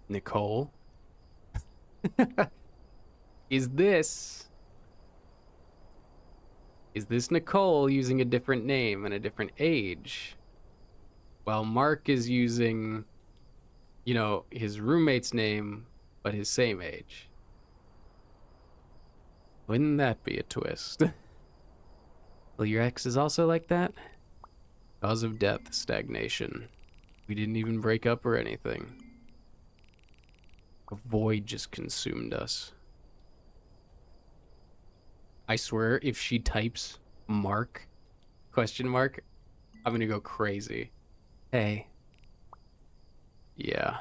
Nicole? Is this... Is this Nicole using a different name and a different age? While Mark is using, you know, his roommate's name, but his same age. Wouldn't that be a twist? Well, your ex is also like that? Cause of death, stagnation. We didn't even break up or anything. A void just consumed us. I swear, if she types Mark, question mark, I'm gonna go crazy. Hey. Yeah.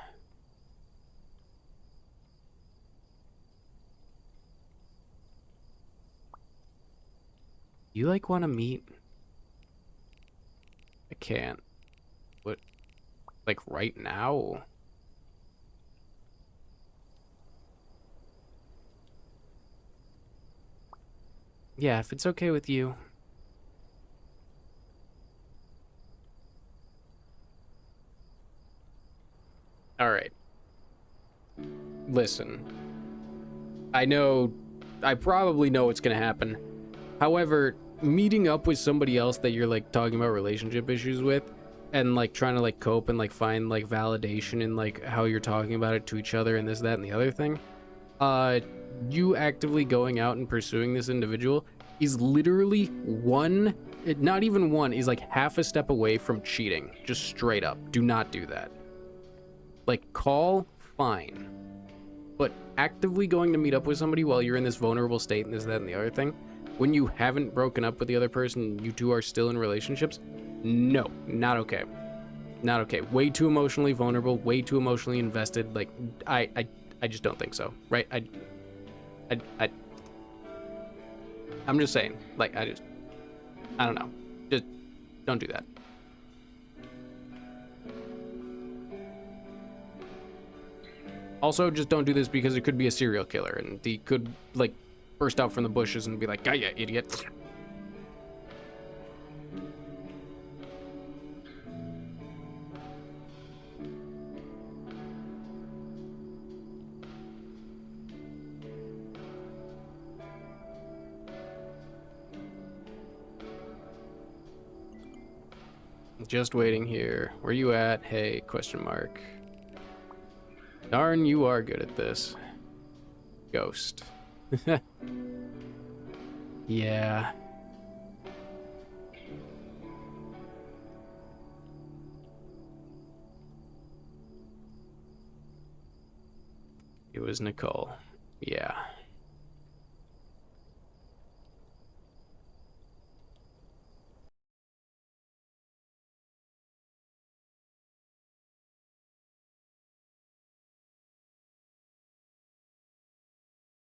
You like want to meet? I can't. What? Like right now? Yeah, if it's okay with you. Alright. Listen. I probably know what's gonna happen. However, meeting up with somebody else that you're like talking about relationship issues with and like trying to like cope and like find like validation in like how you're talking about it to each other and this, that, and the other thing, you actively going out and pursuing this individual is literally not even one, is like half a step away from cheating. Just straight up. Do not do that. Like, call, fine. But actively going to meet up with somebody while you're in this vulnerable state and this, that, and the other thing, when you haven't broken up with the other person, you two are still in relationships, no, not okay. Not okay. Way too emotionally vulnerable, way too emotionally invested. Like, I just don't think so, right? I'm just saying, like, I don't know. Just don't do that. Also, just don't do this because it could be a serial killer and he could, like, burst out from the bushes and be like, "Gaia, idiot." Just waiting here. Where you at? Hey, question mark. Darn, you are good at this. Ghost. Yeah. It was Nicole. Yeah.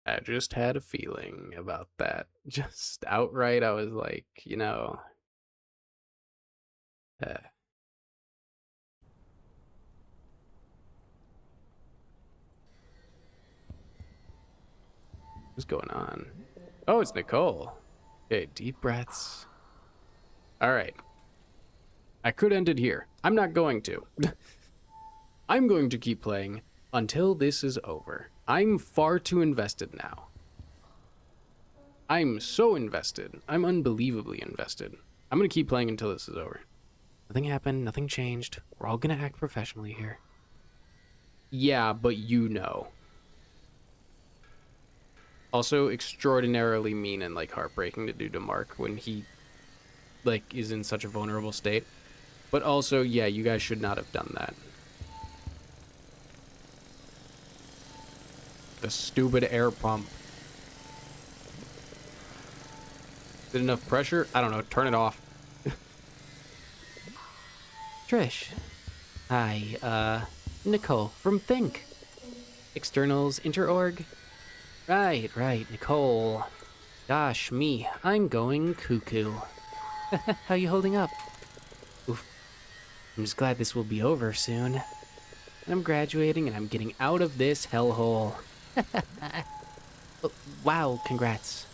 I just had a feeling about that. Just outright, I was like, you know, uh, what's going on? Oh, it's Nicole. Okay, deep breaths. All right. I could end it here. I'm not going to. I'm going to keep playing until this is over. I'm far too invested now. I'm so invested. I'm unbelievably invested. I'm gonna keep playing until this is over. Nothing happened, nothing changed. We're all gonna act professionally here. Yeah, but you know. Also extraordinarily mean and like heartbreaking to do to Mark when he like is in such a vulnerable state. But also, yeah, you guys should not have done that. The stupid air pump. Is it enough pressure? I don't know. Turn it off. Trish. Hi, Nicole from Think. Externals Interorg. Right, Nicole. Gosh, me, I'm going cuckoo. How you holding up? Oof. I'm just glad this will be over soon. And I'm graduating and I'm getting out of this hellhole. Oh, wow, congrats.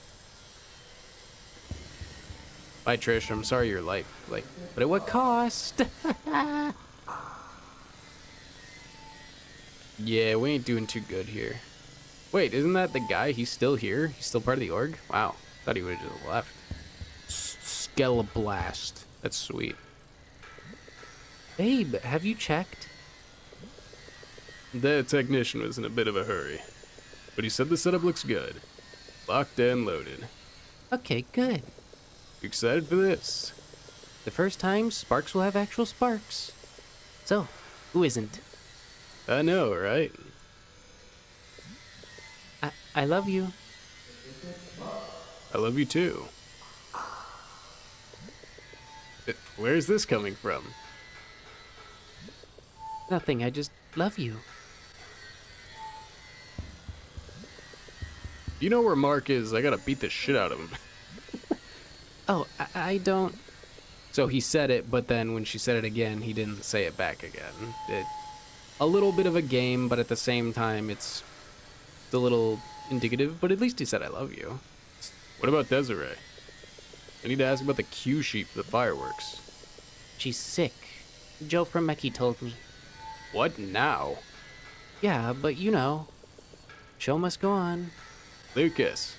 Bye, Trish. I'm sorry your life. Like, But at what cost? Yeah, we ain't doing too good here. Wait, isn't that the guy? He's still here? He's still part of the org? Wow. Thought he would have just left. Skeleblast. That's sweet. Babe, have you checked? The technician was in a bit of a hurry, but he said the setup looks good. Locked and loaded. Okay, good. You excited for this? The first time Sparks will have actual sparks. So, who isn't? I know, right? I love you. I love you too. Where's this coming from? Nothing, I just love you. You know where Mark is? I gotta beat the shit out of him. Oh, I don't... So he said it, but then when she said it again, he didn't say it back again. A little bit of a game, but at the same time, it's a little indicative, but at least he said I love you. What about Desiree? I need to ask about the cue sheet for the fireworks. She's sick. Joe from Meki told me. What now? Yeah, but you know. Show must go on. Lucas.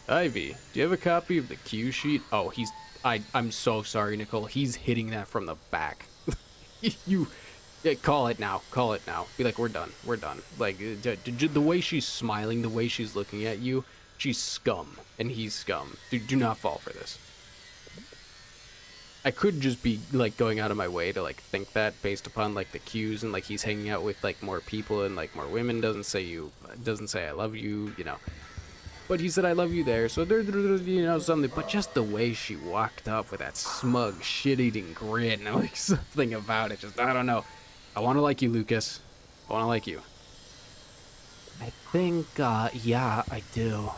Ivy, do you have a copy of the cue sheet? Oh, I'm so sorry, Nicole. He's hitting that from the back. Yeah, call it now. Call it now. Be like, we're done. We're done. Like, the way she's smiling, the way she's looking at you, she's scum, and he's scum. Do not fall for this. I could just be, like, going out of my way to, like, think that based upon, like, the cues and, like, he's hanging out with, like, more people and, like, more women. Doesn't say I love you, you know. But he said I love you there, so there, you know, something. But just the way she walked up with that smug, shit-eating grin, like, something about it, just, I don't know. I want to like you, Lucas. I want to like you. I think, yeah, I do.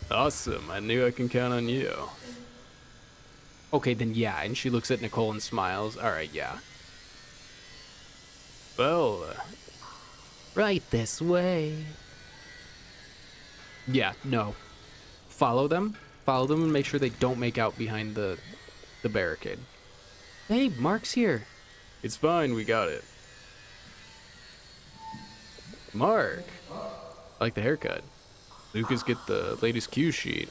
Awesome. I knew I can count on you. Okay, then yeah. And she looks at Nicole and smiles. All right, yeah. Well, Right this way. yeah, no. Follow them. Follow them and make sure they don't make out behind the barricade. Hey, Mark's here. It's fine. We got it. Mark. I like the haircut. Lucas, get the latest cue sheet.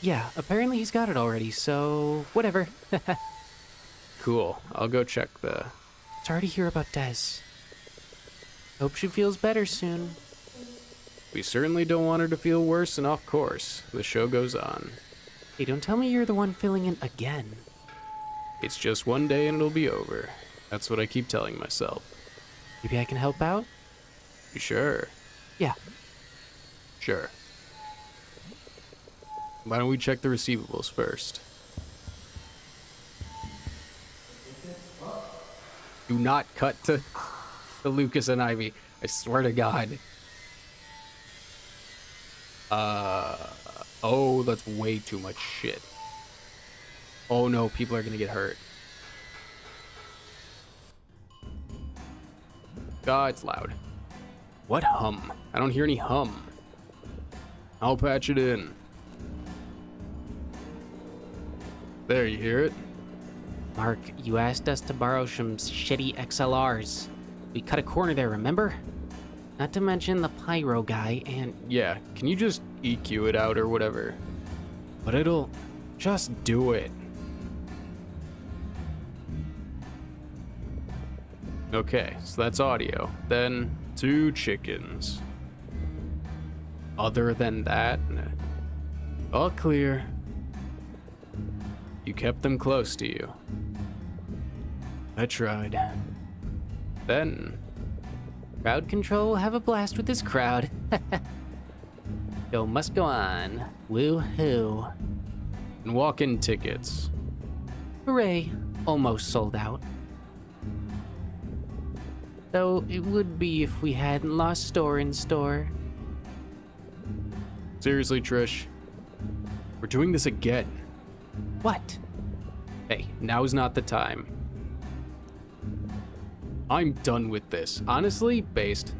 Yeah, apparently he's got it already, so whatever. Cool. I'll go check the... Sorry to hear about Des. Hope she feels better soon. We certainly don't want her to feel worse and off course. The show goes on. Hey, don't tell me you're the one filling in again. It's just one day and it'll be over. That's what I keep telling myself. Maybe I can help out? You sure? Yeah. Sure. Why don't we check the receivables first? Do not cut to Lucas and Ivy. I swear to God. Oh, that's way too much shit. Oh no, people are gonna get hurt. God, it's loud. What hum? I don't hear any hum. I'll patch it in. There, you hear it? Mark, you asked us to borrow some shitty XLRs. We cut a corner there, remember? Not to mention the pyro guy and... Yeah, can you just EQ it out or whatever? But it'll... Just do it. Okay, so that's audio. Then, 2 chickens. Other than that, all clear. You kept them close to you. I tried. Then, Crowd control, have a blast with this crowd. Show must go on. Woo-hoo. and walk-in tickets. Hooray, almost sold out. Though it would be if we hadn't lost store in store. Seriously, Trish. We're doing this again. What? Hey, now's not the time. I'm done with this. Honestly, based.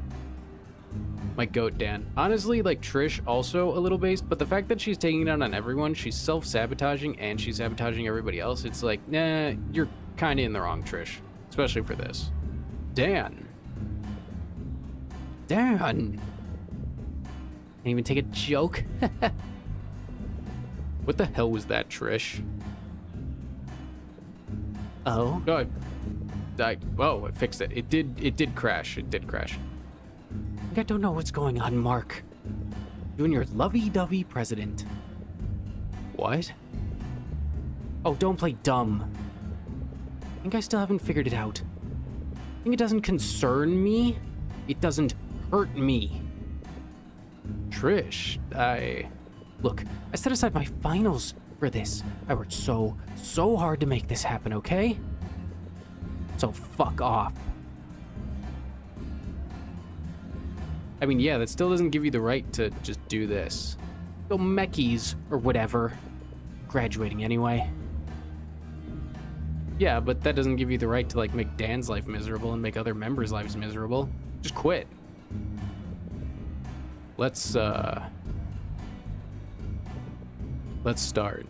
My goat, Dan. Honestly, like Trish, also a little based, but the fact that she's taking it out on everyone, she's self-sabotaging and she's sabotaging everybody else, it's like, nah, you're kind of in the wrong, Trish. especially for this. Dan. Dan. Can't even take a joke. What the hell was that, Trish? Oh? Oh, I fixed it. It did crash. It did crash. I don't know what's going on, Mark. You and your lovey-dovey president. What? Oh, don't play dumb. I think I still haven't figured it out. I think it doesn't concern me. It doesn't hurt me. Trish, Look, I set aside my finals for this. I worked so hard to make this happen, okay? So fuck off. I mean, yeah, that still doesn't give you the right to just do this. Go Meckies or whatever. Graduating anyway. Yeah, but that doesn't give you the right to, like, make Dan's life miserable and make other members' lives miserable. Just quit. Let's start.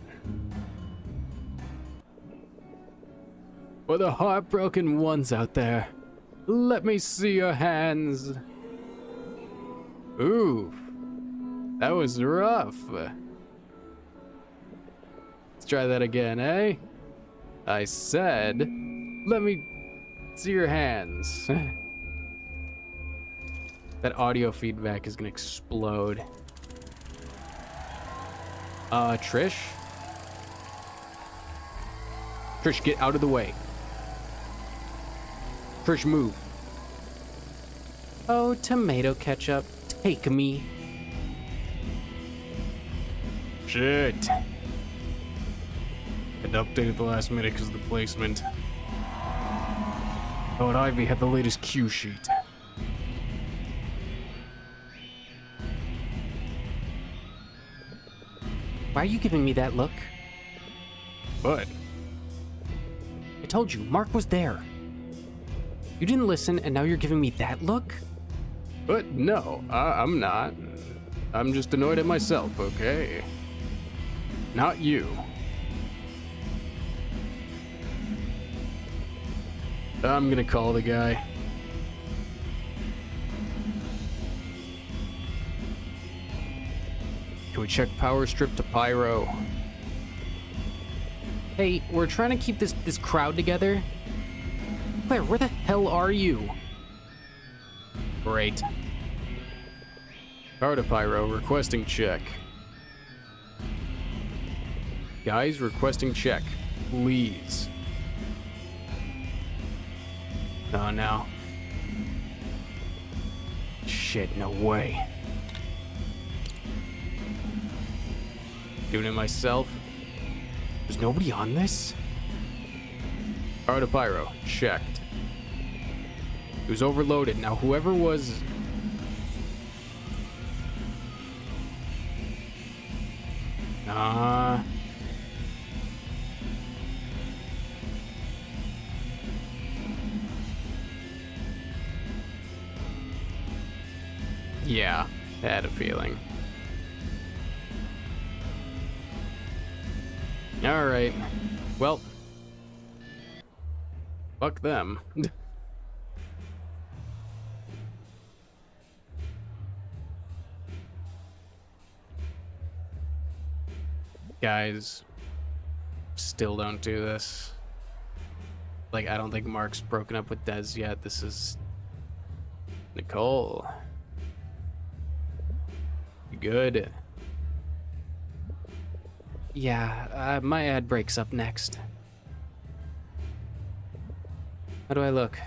For the heartbroken ones out there, let me see your hands. Ooh, that was rough. Let's try that again, eh? I said, let me see your hands. That audio feedback is gonna explode. Trish? Trish, get out of the way. Trish, move. Oh, tomato ketchup, take me. Shit. Had to update at the last minute because of the placement. Oh, and Ivy had the latest cue sheet. Why are you giving me that look? But I told you, Mark was there. You didn't listen, and now you're giving me that look? no, I'm not. I'm just annoyed at myself, okay? Not you. I'm gonna call the guy. Can we check power strip to pyro? Hey, we're trying to keep this crowd together. Claire, where the hell are you? Great. Power to pyro, requesting check. Guys, requesting check, please. Oh no. Shit, no way. Doing it myself. There's nobody on this? Power to pyro, checked. It was overloaded. Now whoever was... Yeah, I had a feeling. Alright. Well. Fuck them. Guys, still don't do this. Like, I don't think Mark's broken up with Dez yet. This is... Nicole. You good? Yeah, my ad breaks up next. How do I look?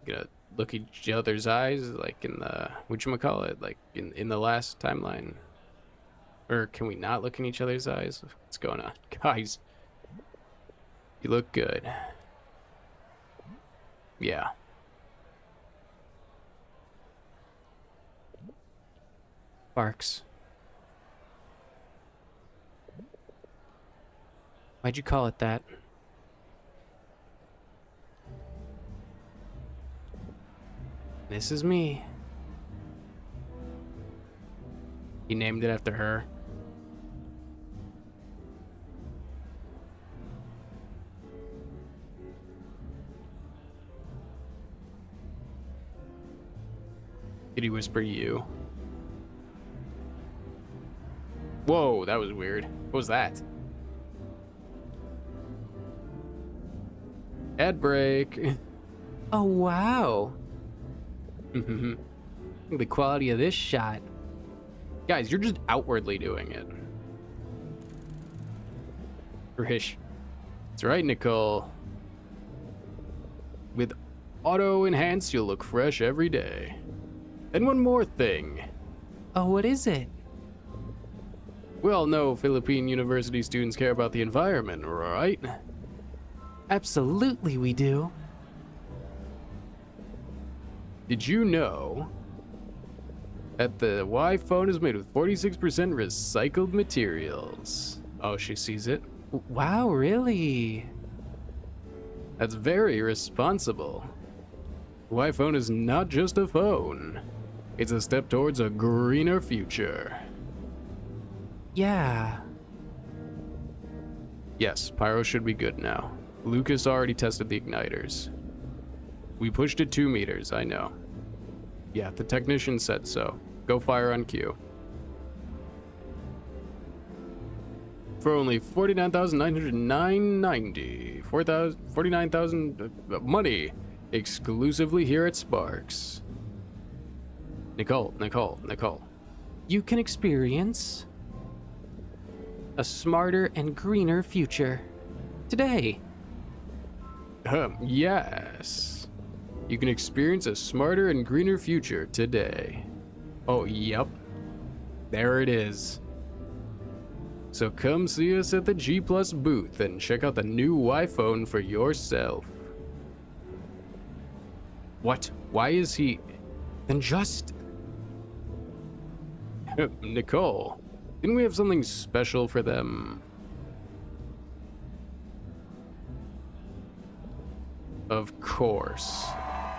Gonna look each other's eyes, like in the... Whatchamacallit? Like, in the last timeline? Or can we not look in each other's eyes? What's going on? Guys, you look good. Yeah. Sparks. Why'd you call it that? This is me. He named it after her. Did he whisper you? Whoa, that was weird. What was that? Ad break. Oh, wow. The quality of this shot. Guys, you're just outwardly doing it. Rish. That's right, Nicole. With auto enhance, you'll look fresh every day. And one more thing. Oh, what is it? We all know Philippine university students care about the environment, right? Absolutely, we do. Did you know that the Y phone is made with 46% recycled materials? Oh, she sees it. Wow, really? That's very responsible. Y phone is not just a phone. It's a step towards a greener future. Yeah. Yes, Pyro should be good now. Lucas already tested the igniters. We pushed it 2 meters, I know. Yeah, the technician said so. Go fire on cue. For only $49,990. 49,000 money. Exclusively here at Sparks. Nicole. You can experience a smarter and greener future today. Yes. You can experience a smarter and greener future today. Oh, yep. There it is. So come see us at the G Plus booth and check out the new Y phone for yourself. What? Why is he... Then just... Nicole, didn't we have something special for them? Of course.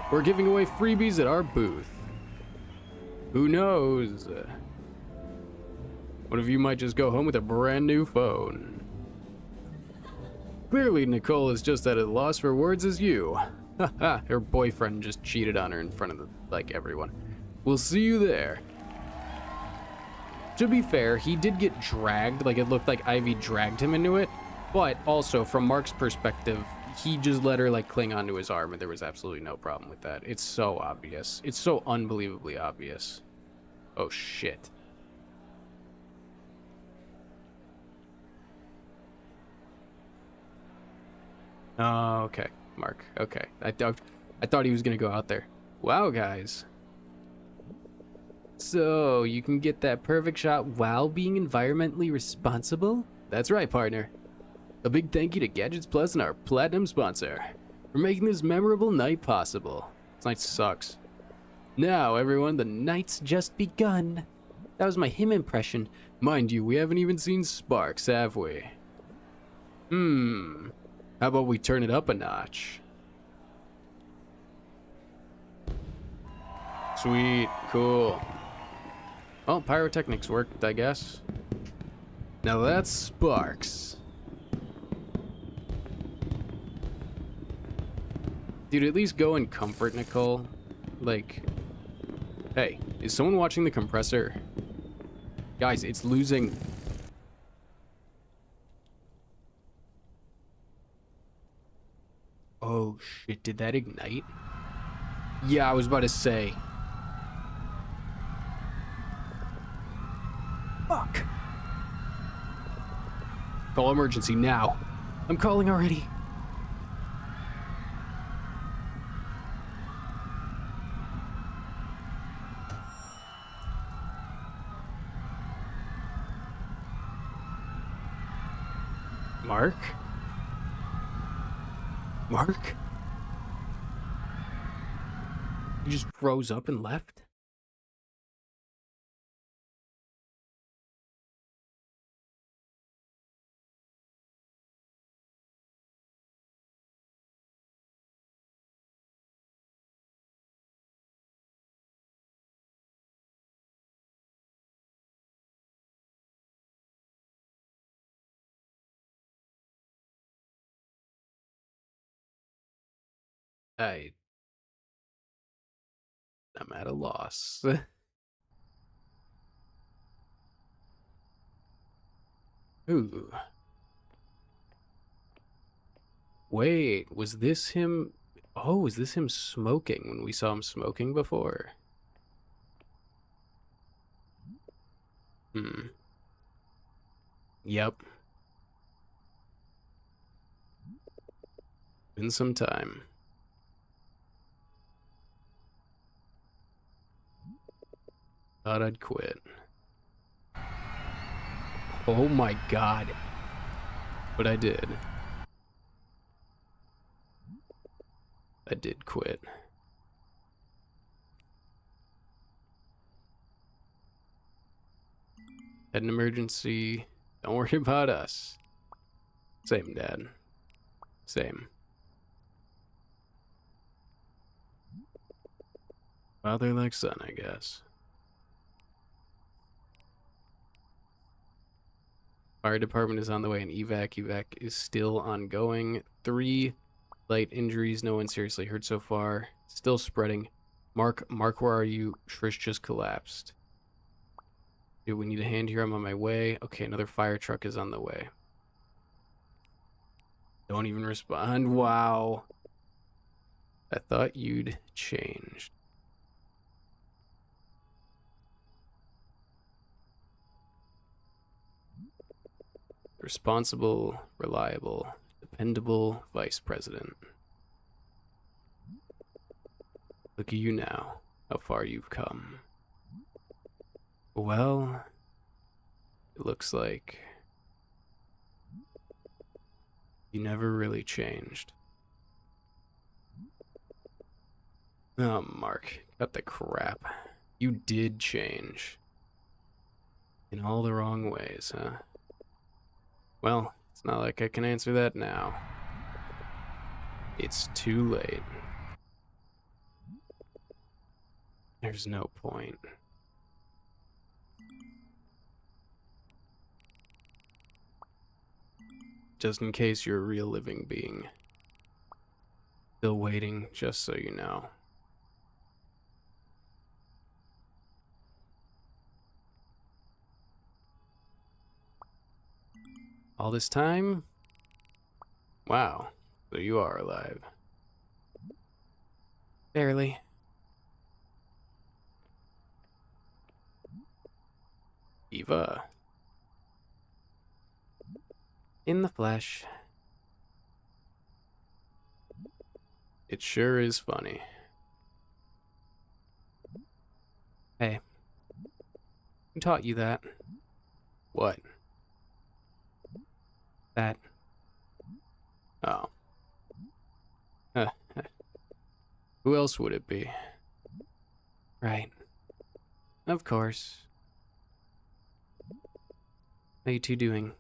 We're giving away freebies at our booth. Who knows? One of you might just go home with a brand new phone. Clearly, Nicole is just at a loss for words as you. Haha, her boyfriend just cheated on her in front of, everyone. We'll see you there. To be fair, he did get dragged, it looked like Ivy dragged him into it, but also, from Mark's perspective, he just let her, cling onto his arm, and there was absolutely no problem with that. It's so obvious. It's so unbelievably obvious. Oh, shit. Oh, okay, Mark. Okay, I thought he was gonna go out there. Wow, guys. So, you can get that perfect shot while being environmentally responsible? That's right, partner. A big thank you to Gadgets Plus and our platinum sponsor for making this memorable night possible. This night sucks. Now, everyone, the Night's just begun. That was my him impression. mind you, we haven't even seen Sparks, have we? How about we turn it up a notch? Sweet, cool. Well, pyrotechnics worked, I guess. Now that's Sparks. Dude, at least go and comfort Nicole. Hey, is someone watching the compressor? Guys, it's losing. Oh shit, did that ignite? Yeah, I was about to say. Fuck. Call emergency now. I'm calling already. Mark? Mark? You just froze up and left? I I'm at a loss. Ooh. Wait, was this him? Oh, was this him smoking when we saw him smoking before? Hmm. Yep. Been some time. Thought I'd quit. Oh my god. But I did. I did quit. Had an emergency. Don't worry about us. Same, Dad. Same. Father like son, I guess. Fire department is on the way and evac. Evac is still ongoing. 3 light injuries. No one seriously hurt so far. Still spreading. Mark, where are you? Trish just collapsed. Dude, we need a hand here. I'm on my way. Okay, another fire truck is on the way. Don't even respond. Wow. I thought you'd changed. Responsible, reliable, dependable vice president. Look at you now. How far you've come. Well, it looks like you never really changed. Oh, Mark, cut the crap. You did change. In all the wrong ways, huh? Well, it's not like I can answer that now. It's too late. There's no point. Just in case you're a real living being. Still waiting, just so you know. All this time? Wow, so you are alive. Barely. Eva. In the flesh. It sure is funny. Hey. Who taught you that? What? That. Oh. Huh. Who else would it be? Right. Of course. How you two doing?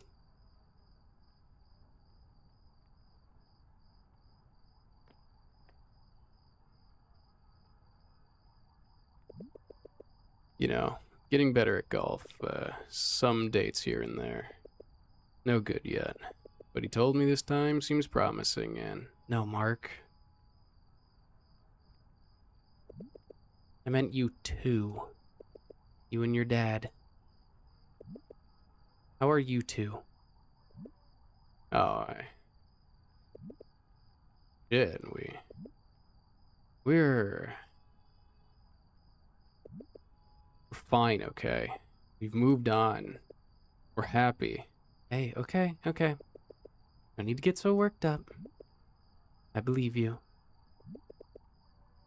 You know, getting better at golf. Some dates here and there. No good yet. But he told me this time seems promising, and No, Mark. I meant you two. You and your dad. How are you two? oh, shit, we're fine, okay? We've moved on. We're happy. Hey, okay. No need to get so worked up. I believe you.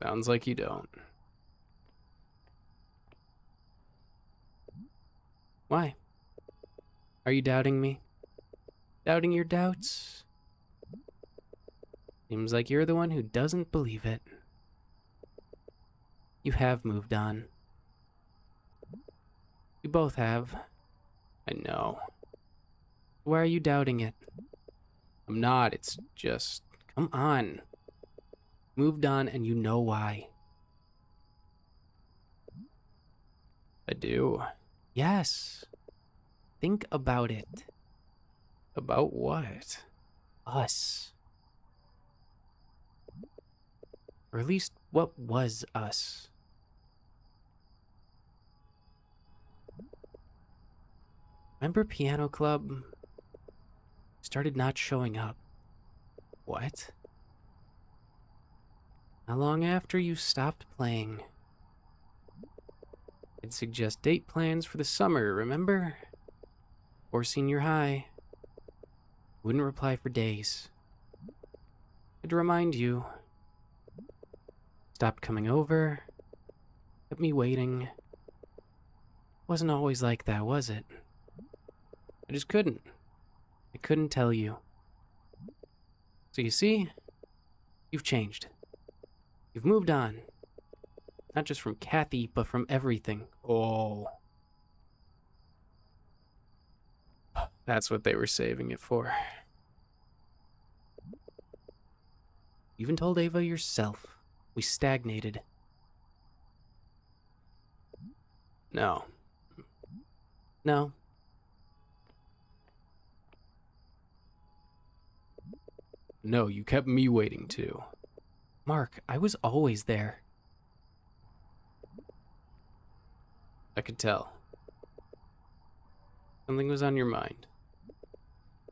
Sounds like you don't. Why? Are you doubting me? Doubting your doubts? Seems like you're the one who doesn't believe it. You have moved on. You both have. I know. Why are you doubting it? I'm not, it's just... Come on. Moved on and you know why. I do. Yes. Think about it. About what? Us. Or at least what was us. Remember piano club? Started not showing up. What? Not long after you stopped playing. I'd suggest date plans for the summer, remember? Or senior high. Wouldn't reply for days. I'd remind you. Stopped coming over. Kept me waiting. Wasn't always like that, was it? I just couldn't. I couldn't tell you. So you see, you've changed. You've moved on. Not just from Kathy, but from everything. Oh. That's what they were saving it for. You even told Ava yourself. We stagnated. No. No. No, you kept me waiting too. Mark, I was always there. I could tell. Something was on your mind.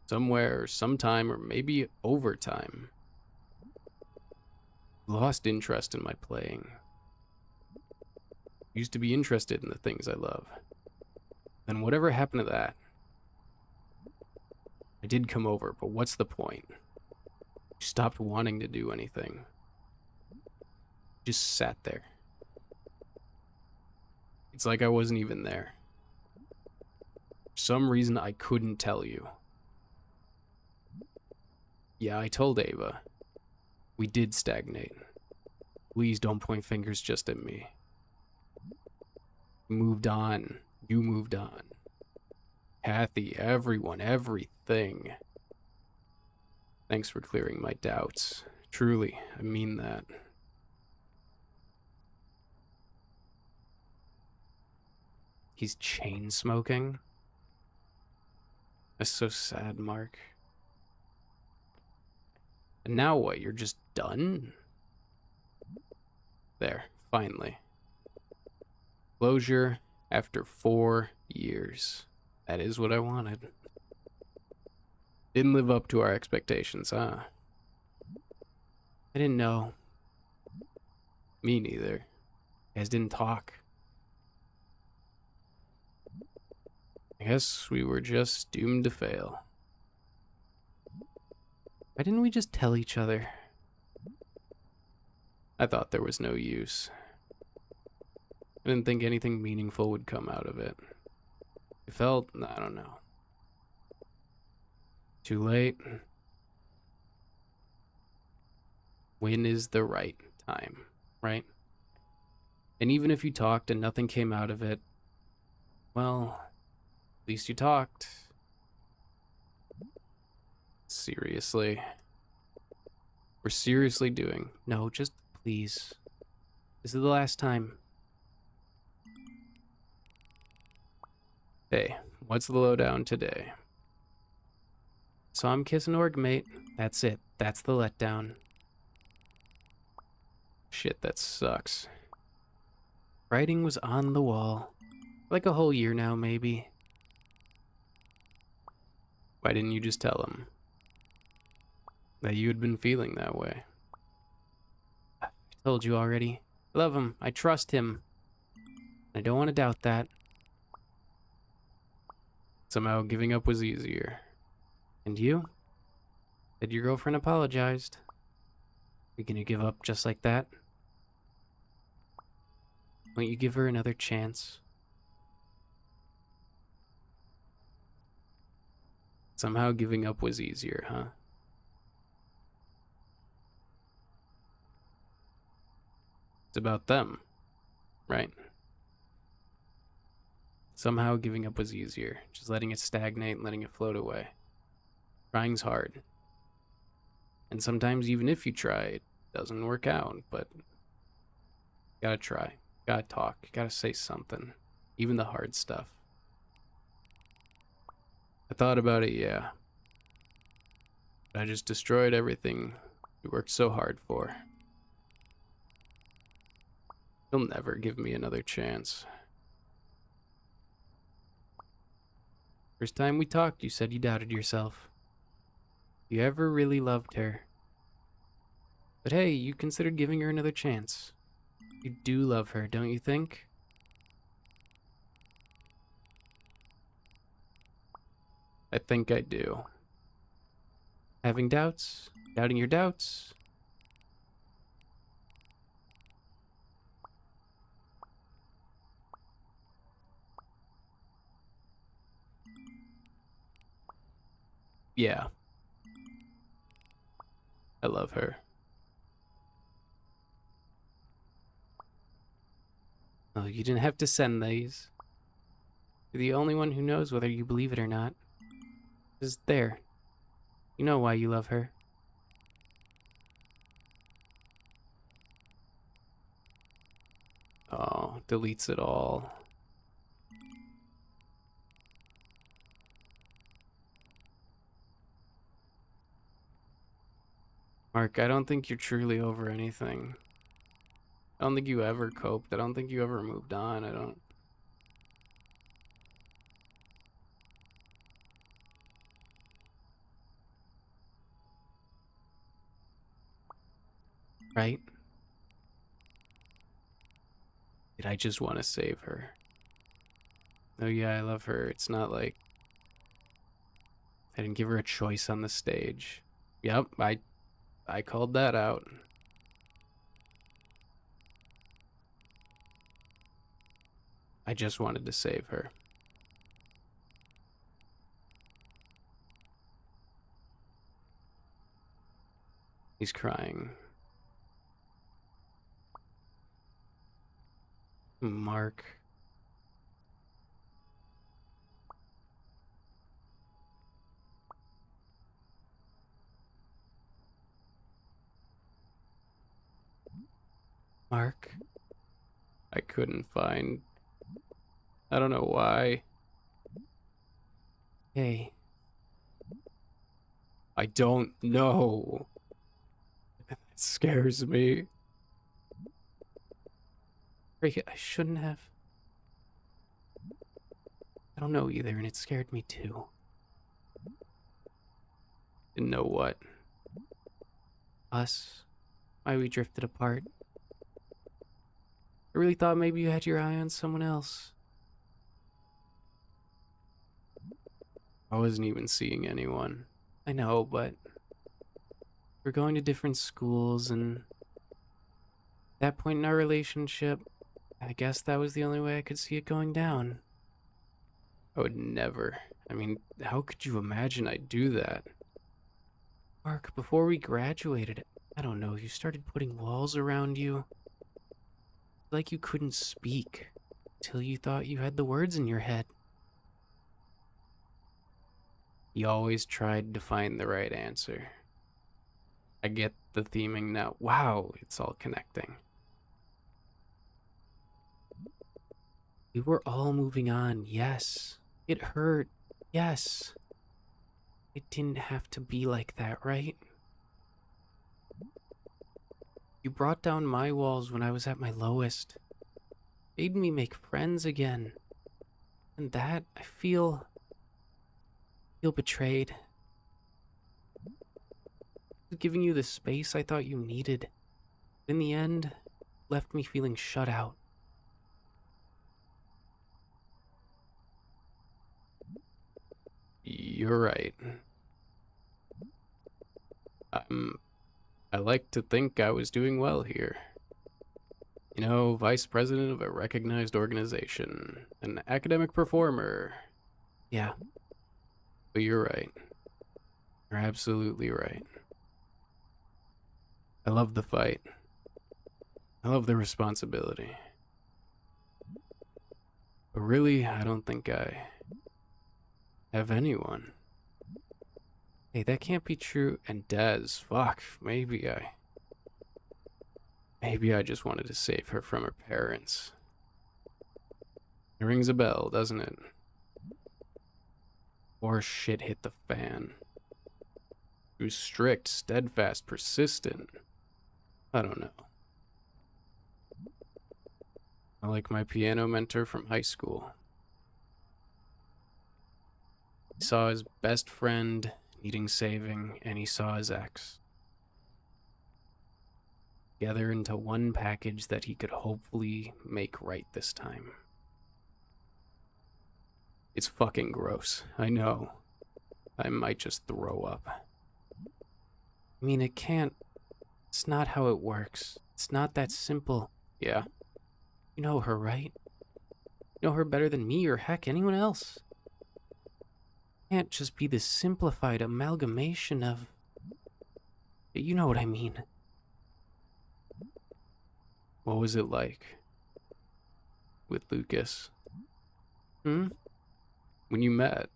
Somewhere, sometime, or maybe over time. Lost interest in my playing. Used to be interested in the things I love. Then whatever happened to that? I did come over, but what's the point? You stopped wanting to do anything. Just sat there. It's like I wasn't even there. For some reason I couldn't tell you. Yeah, I told Ava. We did stagnate. Please don't point fingers just at me. Moved on. You moved on. Kathy, everyone, everything. Thanks for clearing my doubts. Truly, I mean that. He's chain smoking? That's so sad, Mark. And now what? You're just done? There, finally. Closure after 4 years. That is what I wanted. Didn't live up to our expectations, huh? I didn't know. Me neither. You guys didn't talk. I guess we were just doomed to fail. Why didn't we just tell each other? I thought there was no use. I didn't think anything meaningful would come out of it. It felt, I don't know. Too late. When is the right time, right? And even if you talked and nothing came out of it, well, at least you talked. Seriously. We're seriously doing. No, just please. This is the last time. Hey, what's the lowdown today? Saw him kiss an org mate. That's it. That's the letdown. Shit, that sucks. Writing was on the wall. Like a whole year now, maybe. Why didn't you just tell him that you had been feeling that way? I told you already. I love him. I trust him. I don't want to doubt that. Somehow giving up was easier. And you? Said your girlfriend apologized. You gonna give up just like that? Won't you give her another chance? Somehow giving up was easier, huh? It's about them, right? Somehow giving up was easier. Just letting it stagnate and letting it float away. Trying's hard. And sometimes even if you try, it doesn't work out, but you gotta try. Gotta talk. Gotta say something. Even the hard stuff. I thought about it, yeah. But I just destroyed everything we worked so hard for. He'll never give me another chance. First time we talked, you said you doubted yourself. You ever really loved her? But hey, you considered giving her another chance. You do love her, don't you think? I think I do. Having doubts? Doubting your doubts? Yeah. I love her. Oh, you didn't have to send these. You're the only one who knows whether you believe it or not. Just there. You know why you love her. Oh, deletes it all. Mark, I don't think you're truly over anything. I don't think you ever coped. I don't think you ever moved on. I don't. Right? Did I just want to save her? Oh yeah, I love her. It's not like I didn't give her a choice on the stage. Yep, I called that out. I just wanted to save her. He's crying. Mark. Mark? I couldn't find. I don't know why. Hey. I don't know. It scares me. Rick, I shouldn't have. I don't know either, and it scared me too. Didn't know what. Us. Why we drifted apart. I really thought maybe you had your eye on someone else. I wasn't even seeing anyone. I know, but we're going to different schools, and at that point in our relationship, I guess that was the only way I could see it going down. I would never. I mean, how could you imagine I'd do that? Mark, before we graduated, I don't know, you started putting walls around you. Like you couldn't speak till you thought you had the words in your head. He always tried to find the right answer. I get the theming now. Wow, it's all connecting. We were all moving on, yes. It hurt, yes. It didn't have to be like that, right? You brought down my walls when I was at my lowest. Made me make friends again. And that, I feel betrayed. Giving you the space I thought you needed. In the end, left me feeling shut out. You're right. I like to think I was doing well here. You know, vice president of a recognized organization, an academic performer. Yeah, But you're right. You're absolutely right. I love the fight. I love the responsibility. But really, I don't think I have anyone. hey, that can't be true. And Des, fuck, maybe I just wanted to save her from her parents. It rings a bell, doesn't it? Or shit hit the fan. She was strict, steadfast, persistent. I don't know. I like my piano mentor from high school. He saw his best friend needing saving, and he saw his ex. Together into one package that he could hopefully make right this time. It's fucking gross, I know. I might just throw up. I mean, it can't. It's not how it works. It's not that simple. Yeah? You know her, right? You know her better than me or heck anyone else. It can't just be this simplified amalgamation of. You know what I mean. What was it like? With Lucas? Hmm? When you met,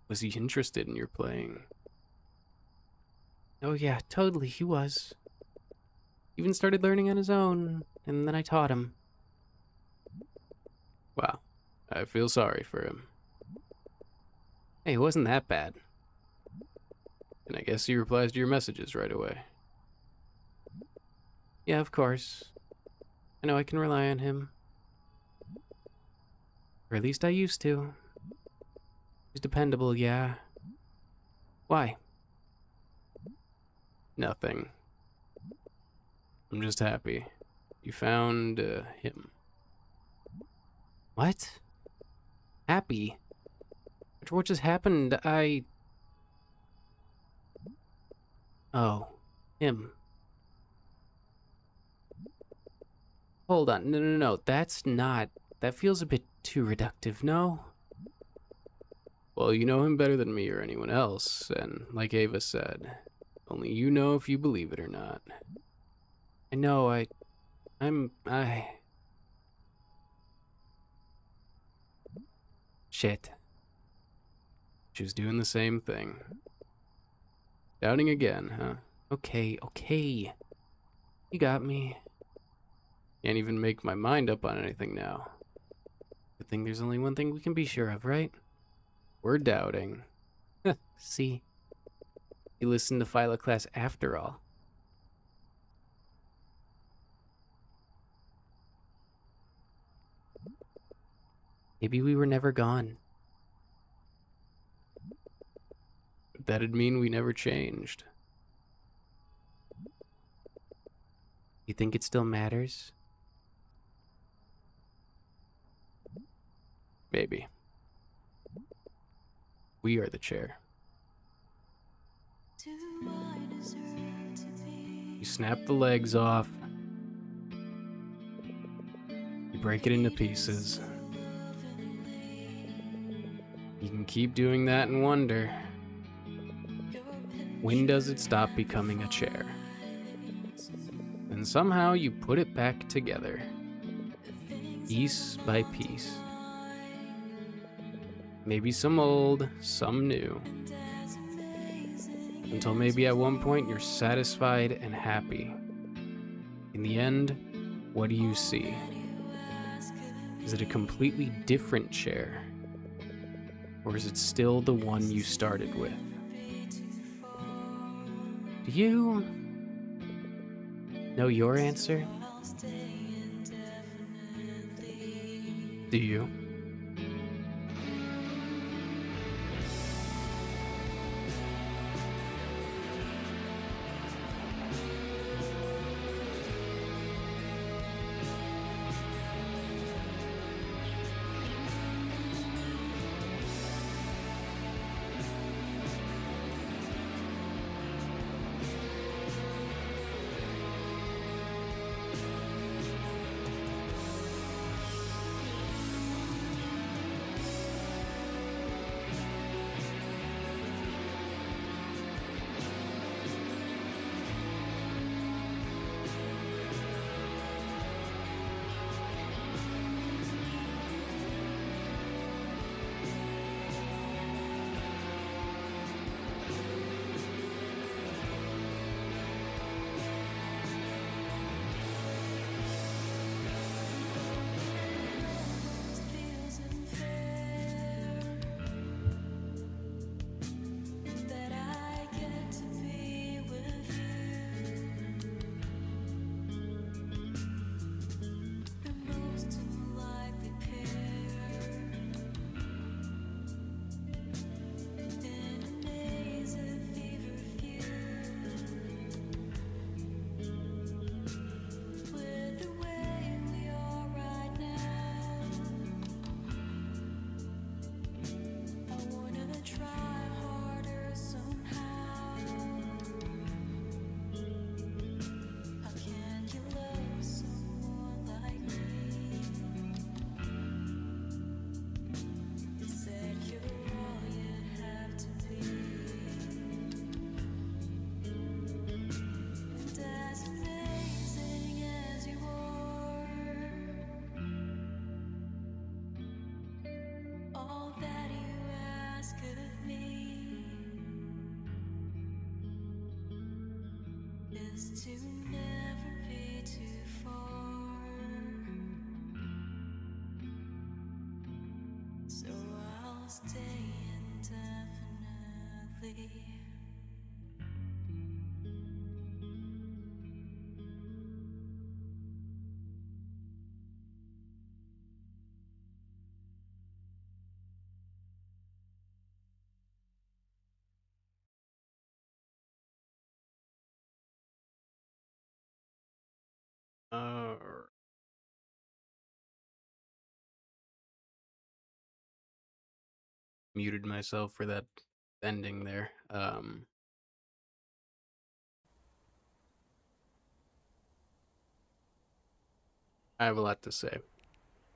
was he interested in your playing? Oh yeah, totally, he was. Even started learning on his own, and then I taught him. Wow, I feel sorry for him. Hey, it wasn't that bad. And I guess he replies to your messages right away. Yeah, of course. I know I can rely on him. Or at least I used to. He's dependable, yeah. Why? Nothing. I'm just happy. You found him. What? Happy? After what just happened, Oh, him. Hold on, no, that's not... That feels a bit too reductive, no? Well, you know him better than me or anyone else, and like Ava said, only you know if you believe it or not. I know, Shit. She was doing the same thing. Doubting again, huh? Okay. You got me. Can't even make my mind up on anything now. Good thing there's only one thing we can be sure of, right? We're doubting. See? You listened to Phyla class after all. Maybe we were never gone. But that'd mean we never changed. You think it still matters? Maybe. We are the chair. You snap the legs off. You break it into pieces. You can keep doing that and wonder, when does it stop becoming a chair? And somehow you put it back together, piece by piece. Maybe some old, some new. Until maybe at one point you're satisfied and happy. In the end, what do you see? Is it a completely different chair? Or is it still the one you started with? Do you know your answer? Do you? is to never be too far. So I'll stay indefinitely. Uh, Muted myself for that ending there. I have a lot to say.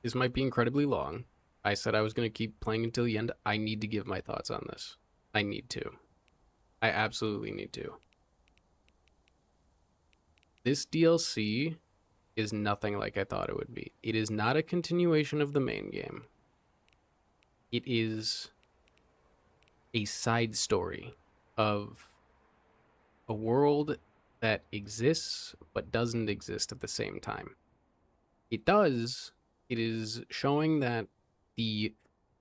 This might be incredibly long. I said I was going to keep playing until the end. I need to give my thoughts on this. I need to. I absolutely need to. This DLC is nothing like I thought it would be. It is not a continuation of the main game. It is a side story of a world that exists but doesn't exist at the same time. It does. It is showing that the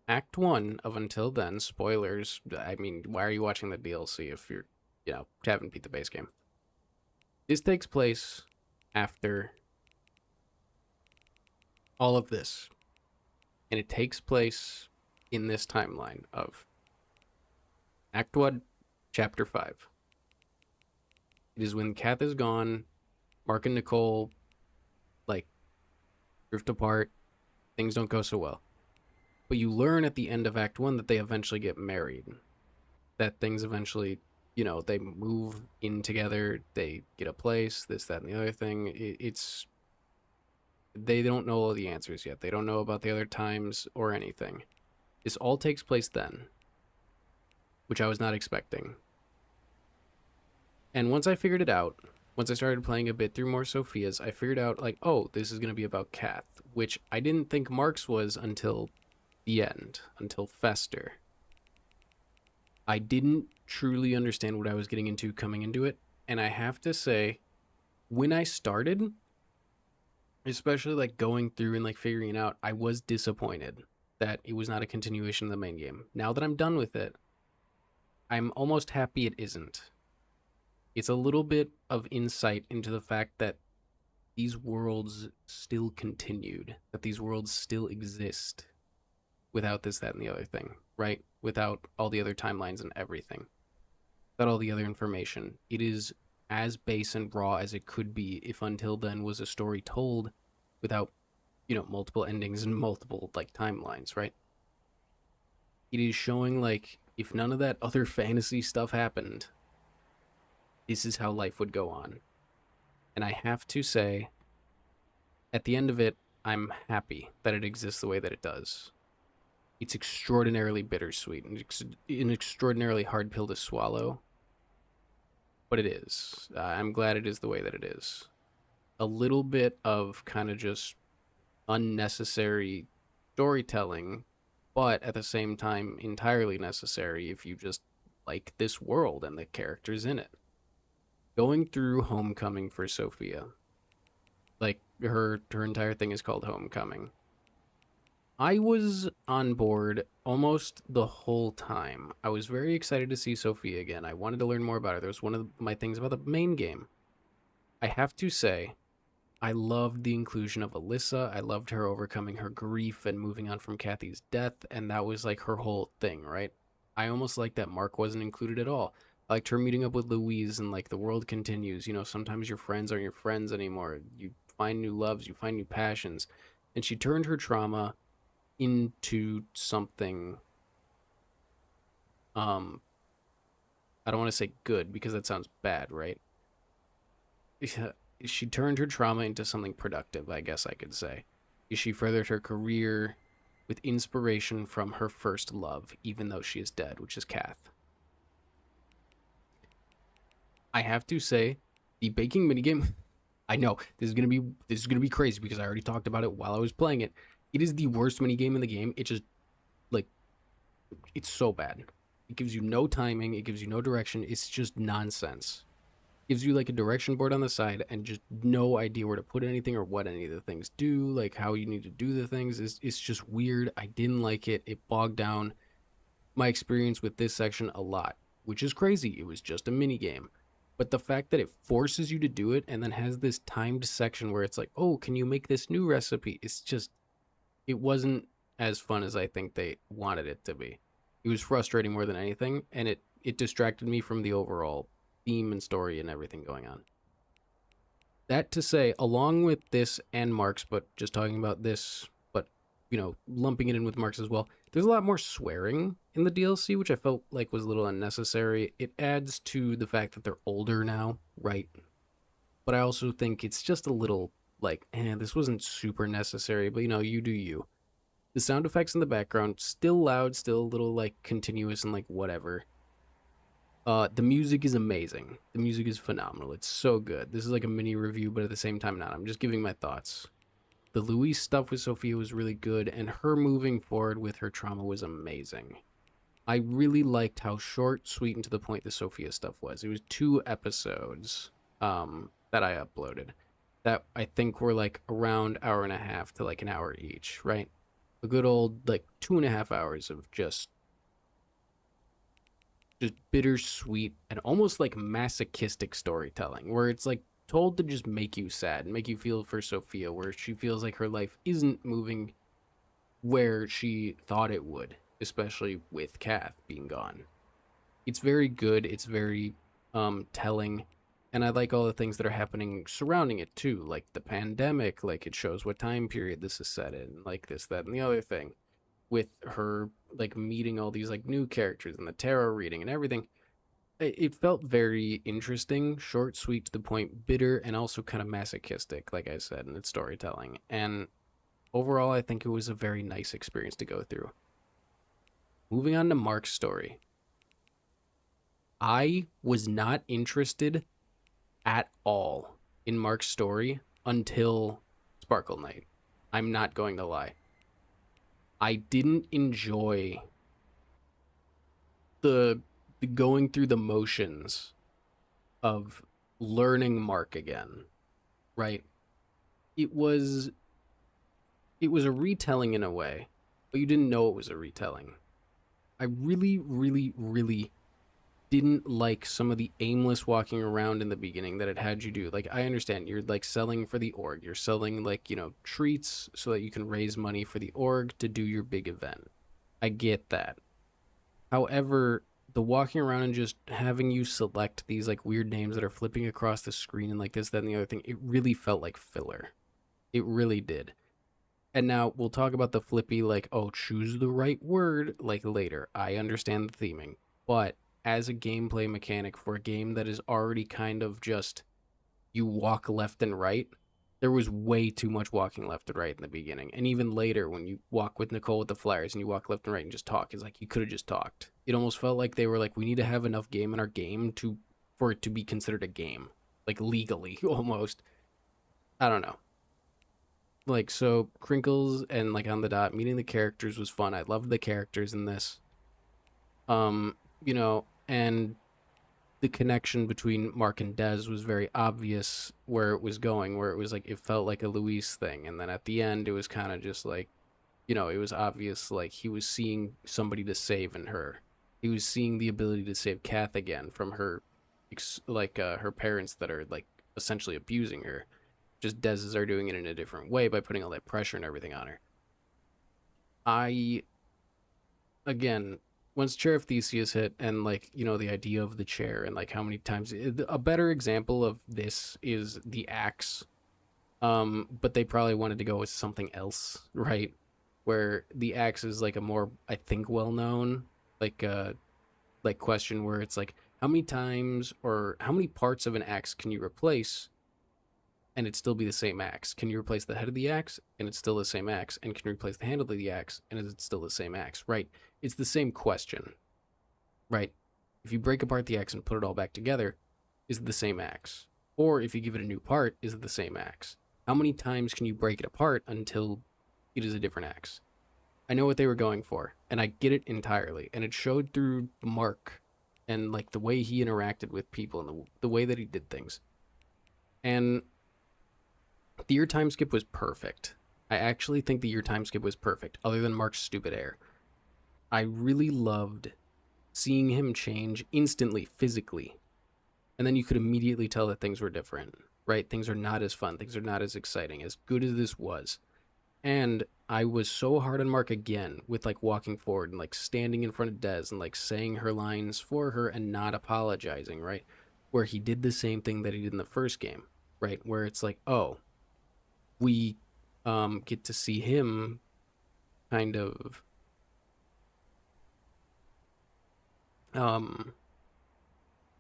Act 1 of Until Then, spoilers, I mean, why are you watching the DLC if you're, haven't beat the base game? This takes place after all of this, and it takes place in this timeline of Act 1, Chapter 5. It is when Kath is gone, Mark and Nicole, like, drift apart, things don't go so well. But you learn at the end of Act 1 that they eventually get married, that things eventually, they move in together, they get a place, this, that, and the other thing. It's they don't know all the answers yet. They don't know about the other times or anything. This all takes place then, which I was not expecting. And once I figured it out, once I started playing a bit through more Sophia's, I figured out, like, oh, this is going to be about Kath, which I didn't think Mark's was until the end, until Fester. I didn't truly understand what I was getting into coming into it, and I have to say, when I started, especially like going through and like figuring it out, I was disappointed that it was not a continuation of the main game. Now that I'm done with it, I'm almost happy it isn't. It's a little bit of insight into the fact that these worlds still continued, that these worlds still exist without this, that, and the other thing, right? Without all the other timelines and everything, without all the other information. It is as base and raw as it could be if Until Then was a story told without, multiple endings and multiple, like, timelines, right? It is showing, like, if none of that other fantasy stuff happened, this is how life would go on. And I have to say, at the end of it, I'm happy that it exists the way that it does. It's extraordinarily bittersweet and an extraordinarily hard pill to swallow, but it is. I'm glad it is the way that it is. A little bit of kind of just unnecessary storytelling, but at the same time, entirely necessary if you just like this world and the characters in it. Going through Homecoming for Sophia, like her entire thing is called Homecoming. I was on board almost the whole time. I was very excited to see Sophia again. I wanted to learn more about her. That was one of my things about the main game. I have to say, I loved the inclusion of Alyssa. I loved her overcoming her grief and moving on from Kathy's death, and that was like her whole thing, right? I almost like that Mark wasn't included at all. I liked her meeting up with Louise and like the world continues. Sometimes your friends aren't your friends anymore. You find new loves, you find new passions. And she turned her trauma into something um I don't want to say good because that sounds bad, right? She turned her trauma into something productive, I guess I could say. She furthered her career with inspiration from her first love, even though she is dead, which is Kath. I have to say, the baking minigame, I know this is gonna be crazy because I already talked about it while I was playing it. It is the worst minigame in the game. It just like it's so bad. It gives you no timing, it gives you no direction, it's just nonsense. gives you like a direction board on the side and just no idea where to put anything or what any of the things do, like how you need to do the things. It's just weird. I didn't like it. It bogged down my experience with this section a lot, which is crazy. It was just a mini game. But the fact that it forces you to do it and then has this timed section where it's like, oh, can you make this new recipe? It's just, it wasn't as fun as I think they wanted it to be. It was frustrating more than anything, and it distracted me from the overall theme and story and everything going on. That to say, along with this and Marks, but just talking about this, but lumping it in with Marks as well, there's a lot more swearing in the DLC, which I felt like was a little unnecessary. It adds to the fact that they're older now, right? But I also think it's just a little like, this wasn't super necessary, but you do you. The sound effects in the background, still loud, still a little like continuous and like whatever. The music is amazing. The music is phenomenal. It's so good. This is like a mini review, but at the same time not. I'm just giving my thoughts. The Louise stuff with Sophia was really good, and her moving forward with her trauma was amazing. I really liked how short, sweet, and to the point the Sophia stuff was. It was 2 episodes that I uploaded that I think were like around hour and a half to like an hour each, right? A good old like 2.5 hours of just bittersweet and almost like masochistic storytelling where it's like told to just make you sad and make you feel for Sophia, where she feels like her life isn't moving where she thought it would, especially with Kath being gone. It's very good. It's very telling. And I like all the things that are happening surrounding it too, like the pandemic, like it shows what time period this is set in, like this, that, and the other thing. With her like meeting all these like new characters and the tarot reading and everything. It felt very interesting, short, sweet, to the point, bitter, and also kind of masochistic, like I said, in its storytelling. And overall, I think it was a very nice experience to go through. Moving on to Mark's story. I was not interested at all in Mark's story until Sparkle Night. I'm not going to lie. I didn't enjoy the going through the motions of learning Mark again, right? It was a retelling in a way, but you didn't know it was a retelling. I really, really, really didn't like some of the aimless walking around in the beginning that it had you do. Like, I understand you're like selling for the org, you're selling like, treats so that you can raise money for the org to do your big event. I get that. However, the walking around and just having you select these like weird names that are flipping across the screen and like this, that, and the other thing, it really felt like filler. It really did. And now we'll talk about the flippy, like, oh, choose the right word, like later. I understand the theming. But as a gameplay mechanic for a game that is already kind of just you walk left and right, there was way too much walking left and right in the beginning. And even later, when you walk with Nicole with the flyers and you walk left and right and just talk, it's like you could have just talked. It almost felt like they were like, we need to have enough game in our game for it to be considered a game, like legally almost. I don't know. Like, so Crinkles and like on the dot meeting the characters was fun. I loved the characters in this. And the connection between Mark and Des was very obvious where it was going, where it was like it felt like a Luis thing, and then at the end it was kind of just like, it was obvious like he was seeing somebody to save in her. He was seeing the ability to save Kath again from her, her parents that are like essentially abusing her. Just Dez's are doing it in a different way by putting all that pressure and everything on her. Again, once Chair of Theseus hit and like, the idea of the chair and like how many times, a better example of this is the axe. But they probably wanted to go with something else, right? Where the axe is like a more, I think, well-known, like question where it's like, how many times or how many parts of an axe can you replace and it still be the same axe? Can you replace the head of the axe and it's still the same axe? And can you replace the handle of the axe and is it still the same axe? Right? It's the same question, right? If you break apart the axe and put it all back together, is it the same axe? Or if you give it a new part, is it the same axe? How many times can you break it apart until it is a different axe? I know what they were going for, and I get it entirely. And it showed through Mark and like the way he interacted with people and the way that he did things. And the year time skip was perfect. I actually think the year time skip was perfect, other than Mark's stupid hair. I really loved seeing him change instantly physically, and then you could immediately tell that things were different, right? Things are not as fun, things are not as exciting, as good as this was. And I was so hard on Mark again with like walking forward and like standing in front of Des and like saying her lines for her and not apologizing, right? Where he did the same thing that he did in the first game, right? Where it's like, oh, we get to see him kind of um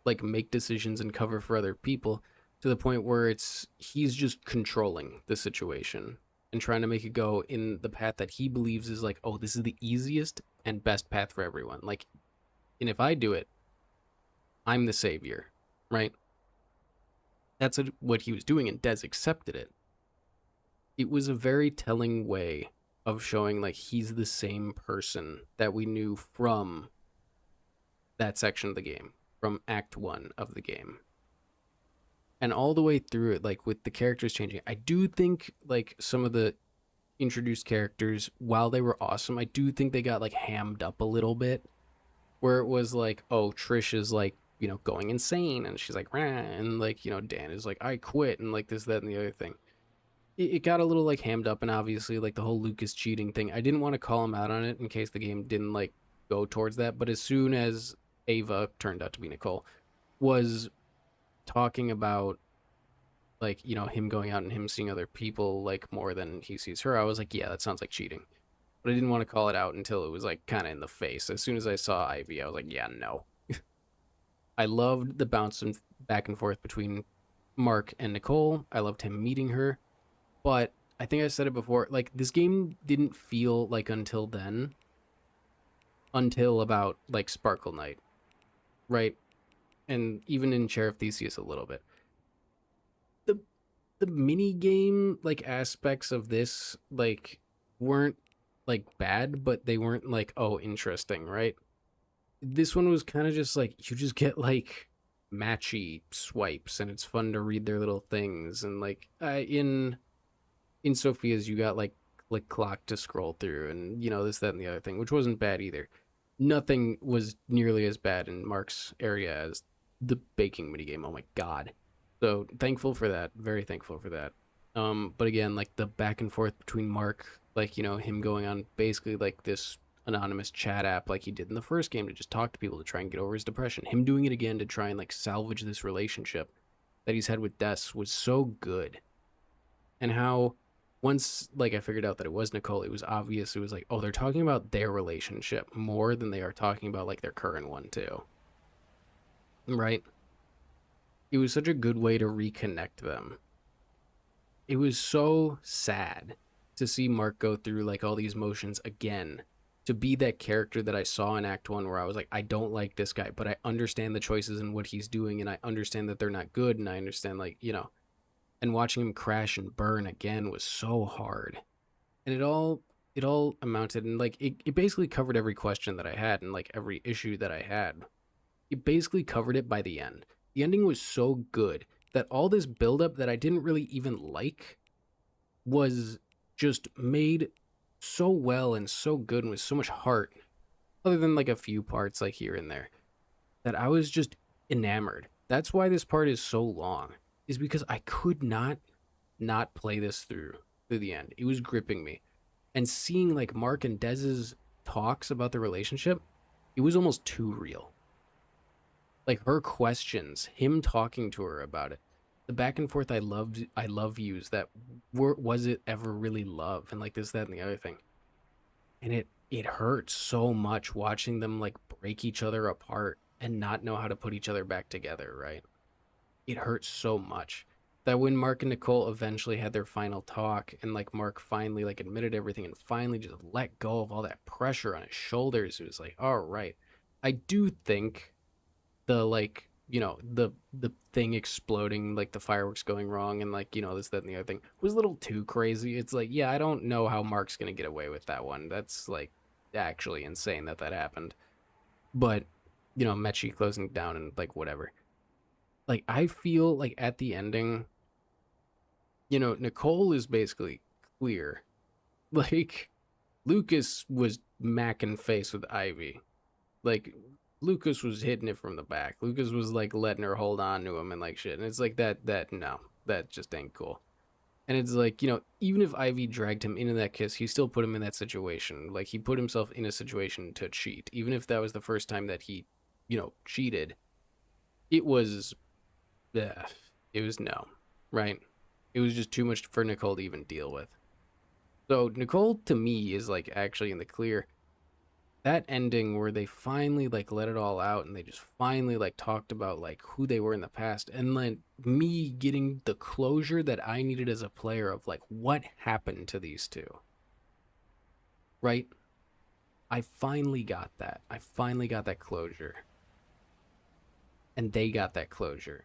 like make decisions and cover for other people to the point where it's he's just controlling the situation and trying to make it go in the path that he believes is like, oh, this is the easiest and best path for everyone. Like, and if I do it, I'm the savior, right? That's what he was doing, and Des accepted it. It was a very telling way of showing like he's the same person that we knew from that section of the game, from Act 1 of the game. And all the way through it, like with the characters changing, I do think like some of the introduced characters, while they were awesome, I do think they got like hammed up a little bit, where it was like, oh, Trish is like, you know, going insane, and she's like, rah, and like, you know, Dan is like, I quit, and like this, that, and the other thing. It got a little like hammed up, and obviously like the whole Lucas cheating thing. I didn't want to call him out on it in case the game didn't like go towards that, but as soon as Ava turned out to be Nicole was talking about like, you know, him going out and him seeing other people like more than he sees her, I was like, yeah, that sounds like cheating. But I didn't want to call it out until it was like kind of in the face. As soon as I saw Ivy, I was like, yeah, no. I loved the bouncing back and forth between Mark and Nicole. I loved him meeting her. But I think I said it before, like this game didn't feel like until then, until about like Sparkle Night, right? And even in Sheriff Theseus a little bit. The the mini game like aspects of this like weren't like bad, but they weren't like, oh, interesting, right? This one was kind of just like you just get like matchy swipes and it's fun to read their little things and like in Sophia's you got like click clock to scroll through and you know this that and the other thing, which wasn't bad either. Nothing was nearly as bad in Mark's area as the baking minigame. Oh my god. So thankful for that. Very thankful for that. But again, like the back and forth between Mark, like, you know, him going on basically like this anonymous chat app like he did in the first game to just talk to people to try and get over his depression. Him doing it again to try and like salvage this relationship that he's had with Des was so good. And how once like I figured out that it was Nicole, it was obvious it was like, oh, they're talking about their relationship more than they are talking about like their current one too. Right? It was such a good way to reconnect them. It was so sad to see Mark go through like all these motions again, to be that character that I saw in Act 1 where I was like, I don't like this guy, but I understand the choices and what he's doing and I understand that they're not good and I understand like, you know, and watching him crash and burn again was so hard. And it all amounted and like it basically covered every question that I had and like every issue that I had. It basically covered it by the end. The ending was so good that all this buildup that I didn't really even like was just made so well and so good and with so much heart, other than like a few parts like here and there, that I was just enamored. That's why this part is so long, is because I could not play this through the end. It was gripping me. And seeing like Mark and Dez's talks about the relationship, it was almost too real. Like her questions, him talking to her about it, the back and forth I love yous that were was it ever really love and like this that and the other thing. And it hurts so much watching them like break each other apart and not know how to put each other back together, right? It hurts so much that when Mark and Nicole eventually had their final talk and like Mark finally like admitted everything and finally just let go of all that pressure on his shoulders, it was like, all right. I do think the like, you know, the thing exploding, like the fireworks going wrong and like, you know, this that and the other thing was a little too crazy. It's like, yeah, I don't know how Mark's gonna get away with that one. That's like actually insane that that happened. But you know, Mechi closing down and like whatever. Like I feel like at the ending, you know, Nicole is basically clear. Like Lucas was macking face with Ivy. Like Lucas was hitting it from the back. Lucas was like letting her hold on to him and like shit. And it's like that no, that just ain't cool. And it's like, you know, even if Ivy dragged him into that kiss, he still put him in that situation. Like he put himself in a situation to cheat. Even if that was the first time that he, you know, cheated, it was it was no, right? It was just too much for Nicole to even deal with. So Nicole to me is like actually in the clear. That ending where they finally like let it all out and they just finally like talked about like who they were in the past and like me getting the closure that I needed as a player of like what happened to these two. Right? I finally got that. I finally got that closure. And they got that closure.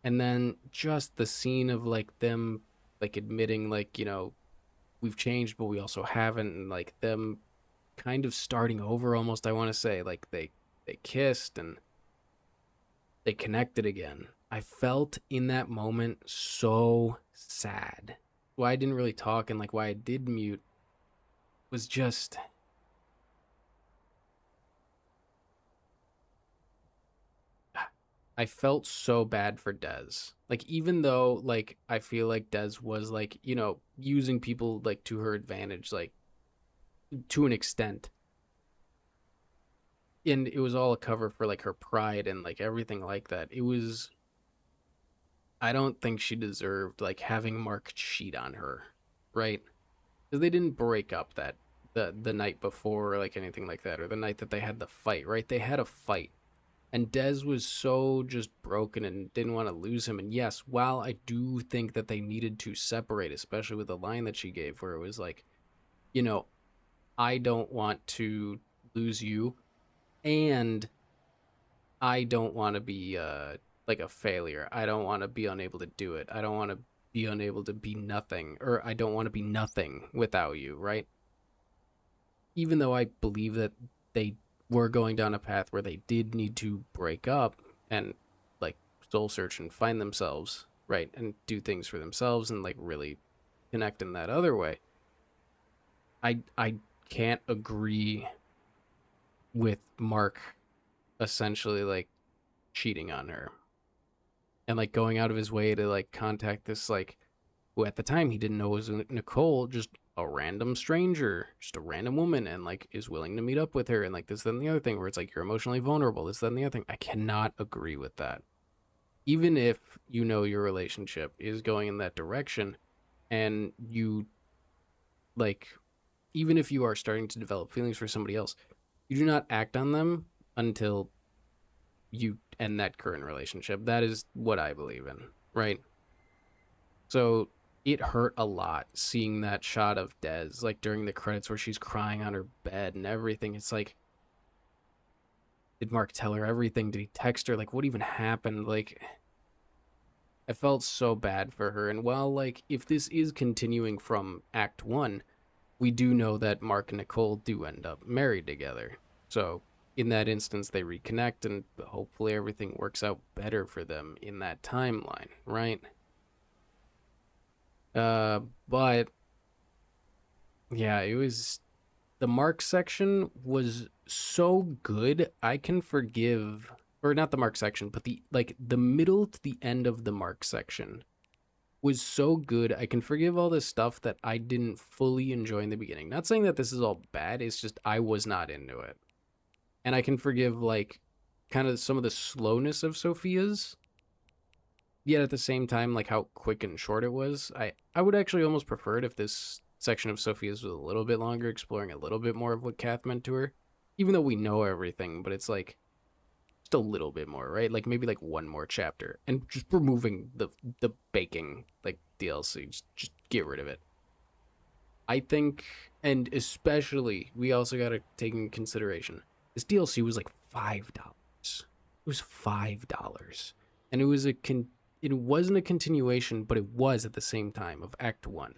And then just the scene of like them like admitting like, you know, we've changed but we also haven't, and like them kind of starting over almost, I want to say. Like they kissed and they connected again. I felt in that moment so sad. Why I didn't really talk and like why I did mute was just I felt so bad for Dez. Like even though like I feel like Dez was like, you know, using people like to her advantage like to an extent. And it was all a cover for like her pride and like everything like that. It was I don't think she deserved like having Mark cheat on her, right? Because they didn't break up that the night before or like anything like that, or the night that they had the fight, right? They had a fight, and Dez was so just broken and didn't want to lose him. And yes, while I do think that they needed to separate, especially with the line that she gave, where it was like, you know, I don't want to lose you, and I don't want to be like a failure. I don't want to be unable to do it. I don't want to be unable to be nothing, or I don't want to be nothing without you, right? Even though I believe that they were going down a path where they did need to break up and like soul search and find themselves, right? And do things for themselves and like really connect in that other way. I can't agree with Mark essentially like cheating on her and like going out of his way to like contact this like who at the time he didn't know was Nicole, just a random stranger, just a random woman, and like is willing to meet up with her, and like this, then the other thing, where it's like you're emotionally vulnerable, this, then the other thing. I cannot agree with that. Even if you know your relationship is going in that direction, and you like, even if you are starting to develop feelings for somebody else, you do not act on them until you end that current relationship. That is what I believe in, right? So it hurt a lot seeing that shot of Dez, like during the credits where she's crying on her bed and everything. It's like, did Mark tell her everything? Did he text her? Like, what even happened? Like, I felt so bad for her. And while, like, if this is continuing from Act 1, we do know that Mark and Nicole do end up married together. So, in that instance, they reconnect and hopefully everything works out better for them in that timeline, right? But yeah, it was the Mark section was so good. I can forgive, or not the Mark section, but the like the middle to the end of the Mark section was so good. I can forgive all this stuff that I didn't fully enjoy in the beginning. Not saying that this is all bad, it's just I was not into it. And I can forgive like kind of some of the slowness of Sophia's, yet at the same time like how quick and short it was. I would actually almost prefer it if this section of Sophia's was a little bit longer, exploring a little bit more of what Kath meant to her, even though we know everything. But it's like just a little bit more, right? Like maybe like one more chapter, and just removing the baking like DLC. Just get rid of it. I think, and especially we also got to take in consideration this DLC was like $5. It was $5, and it was it wasn't a continuation, but it was at the same time of Act 1.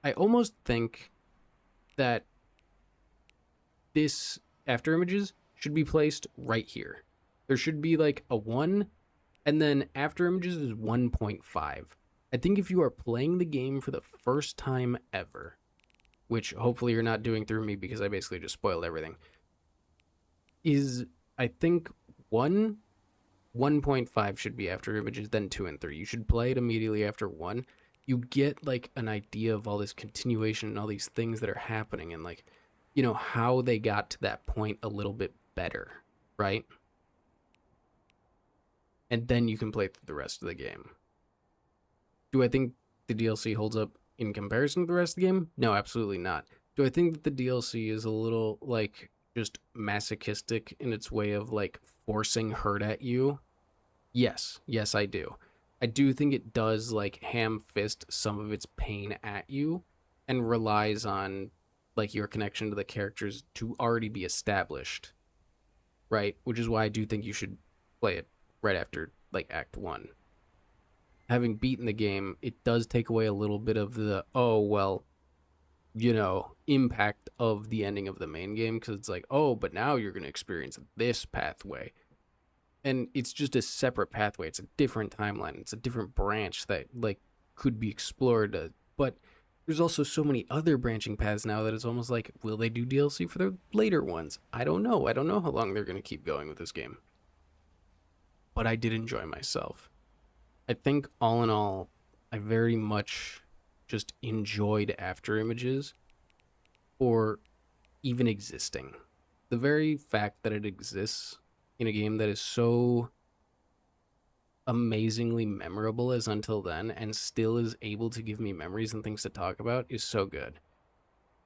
I almost think that this Afterimages should be placed right here. There should be like a 1, and then Afterimages is 1.5. I think if you are playing the game for the first time ever, which hopefully you're not doing through me because I basically just spoiled everything, is I think 1.5 should be Afterimages, then 2 and 3. You should play it immediately after 1. You get like an idea of all this continuation and all these things that are happening, and like, you know, how they got to that point a little bit better, right? And then you can play through the rest of the game. Do I think the DLC holds up in comparison to the rest of the game? No, absolutely not. Do I think that the DLC is a little like just masochistic in its way of like forcing hurt at you? Yes, I do. I do think it does like ham fist some of its pain at you and relies on like your connection to the characters to already be established, right? Which is why I do think you should play it right after like Act 1. Having beaten the game, it does take away a little bit of the, oh, well, you know, impact of the ending of the main game, because it's like, oh, but now you're going to experience this pathway. And it's just a separate pathway. It's a different timeline. It's a different branch that, like, could be explored. But there's also so many other branching paths now that it's almost like, will they do DLC for the later ones? I don't know. I don't know how long they're going to keep going with this game. But I did enjoy myself. I think all in all, I very much just enjoyed Afterimages for even existing. The very fact that it exists in a game that is so amazingly memorable as Until Then and still is able to give me memories and things to talk about is so good.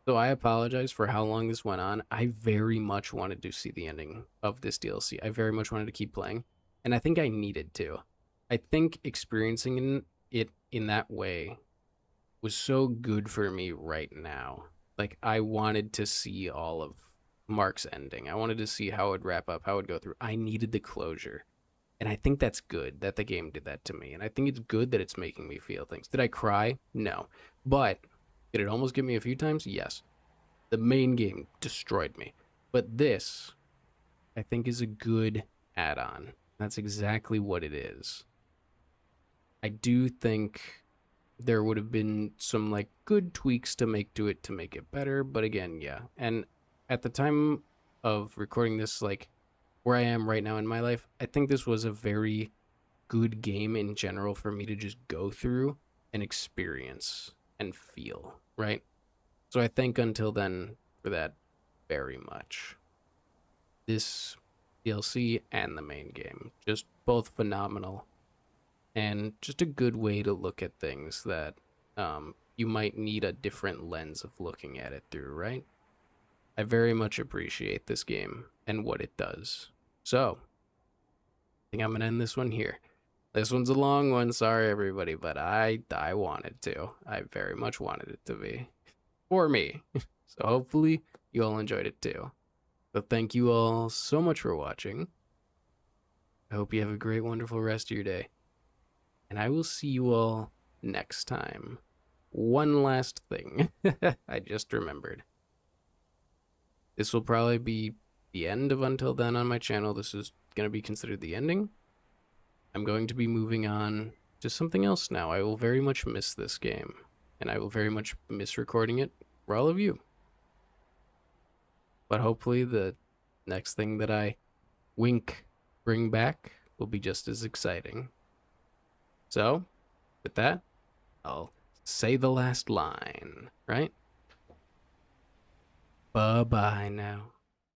So I apologize for how long this went on. I very much wanted to see the ending of this DLC. I very much wanted to keep playing, and I think I needed to. I think experiencing it in that way was so good for me right now. Like, I wanted to see all of Mark's ending. I wanted to see how it would wrap up, how it would go through. I needed the closure. And I think that's good that the game did that to me. And I think it's good that it's making me feel things. Did I cry? No. But did it almost get me a few times? Yes. The main game destroyed me. But this, I think, is a good add-on. That's exactly what it is. I do think there would have been some like good tweaks to make it better, but again, yeah. And at the time of recording this, like where I am right now in my life, I think this was a very good game in general for me to just go through and experience and feel, right? So I thank Until Then for that very much. This DLC and the main game, just both phenomenal, and just a good way to look at things that you might need a different lens of looking at it through, right? I very much appreciate this game and what it does. So, I think I'm going to end this one here. This one's a long one, sorry everybody, but I wanted to. I very much wanted it to be. For me. So hopefully you all enjoyed it too. So thank you all so much for watching. I hope you have a great, wonderful rest of your day. And I will see you all next time. One last thing I just remembered. This will probably be the end of Until Then on my channel. This is going to be considered the ending. I'm going to be moving on to something else now. I will very much miss this game, and I will very much miss recording it for all of you. But hopefully the next thing that I bring back will be just as exciting. So, with that, I'll say the last line, right? Bye-bye now.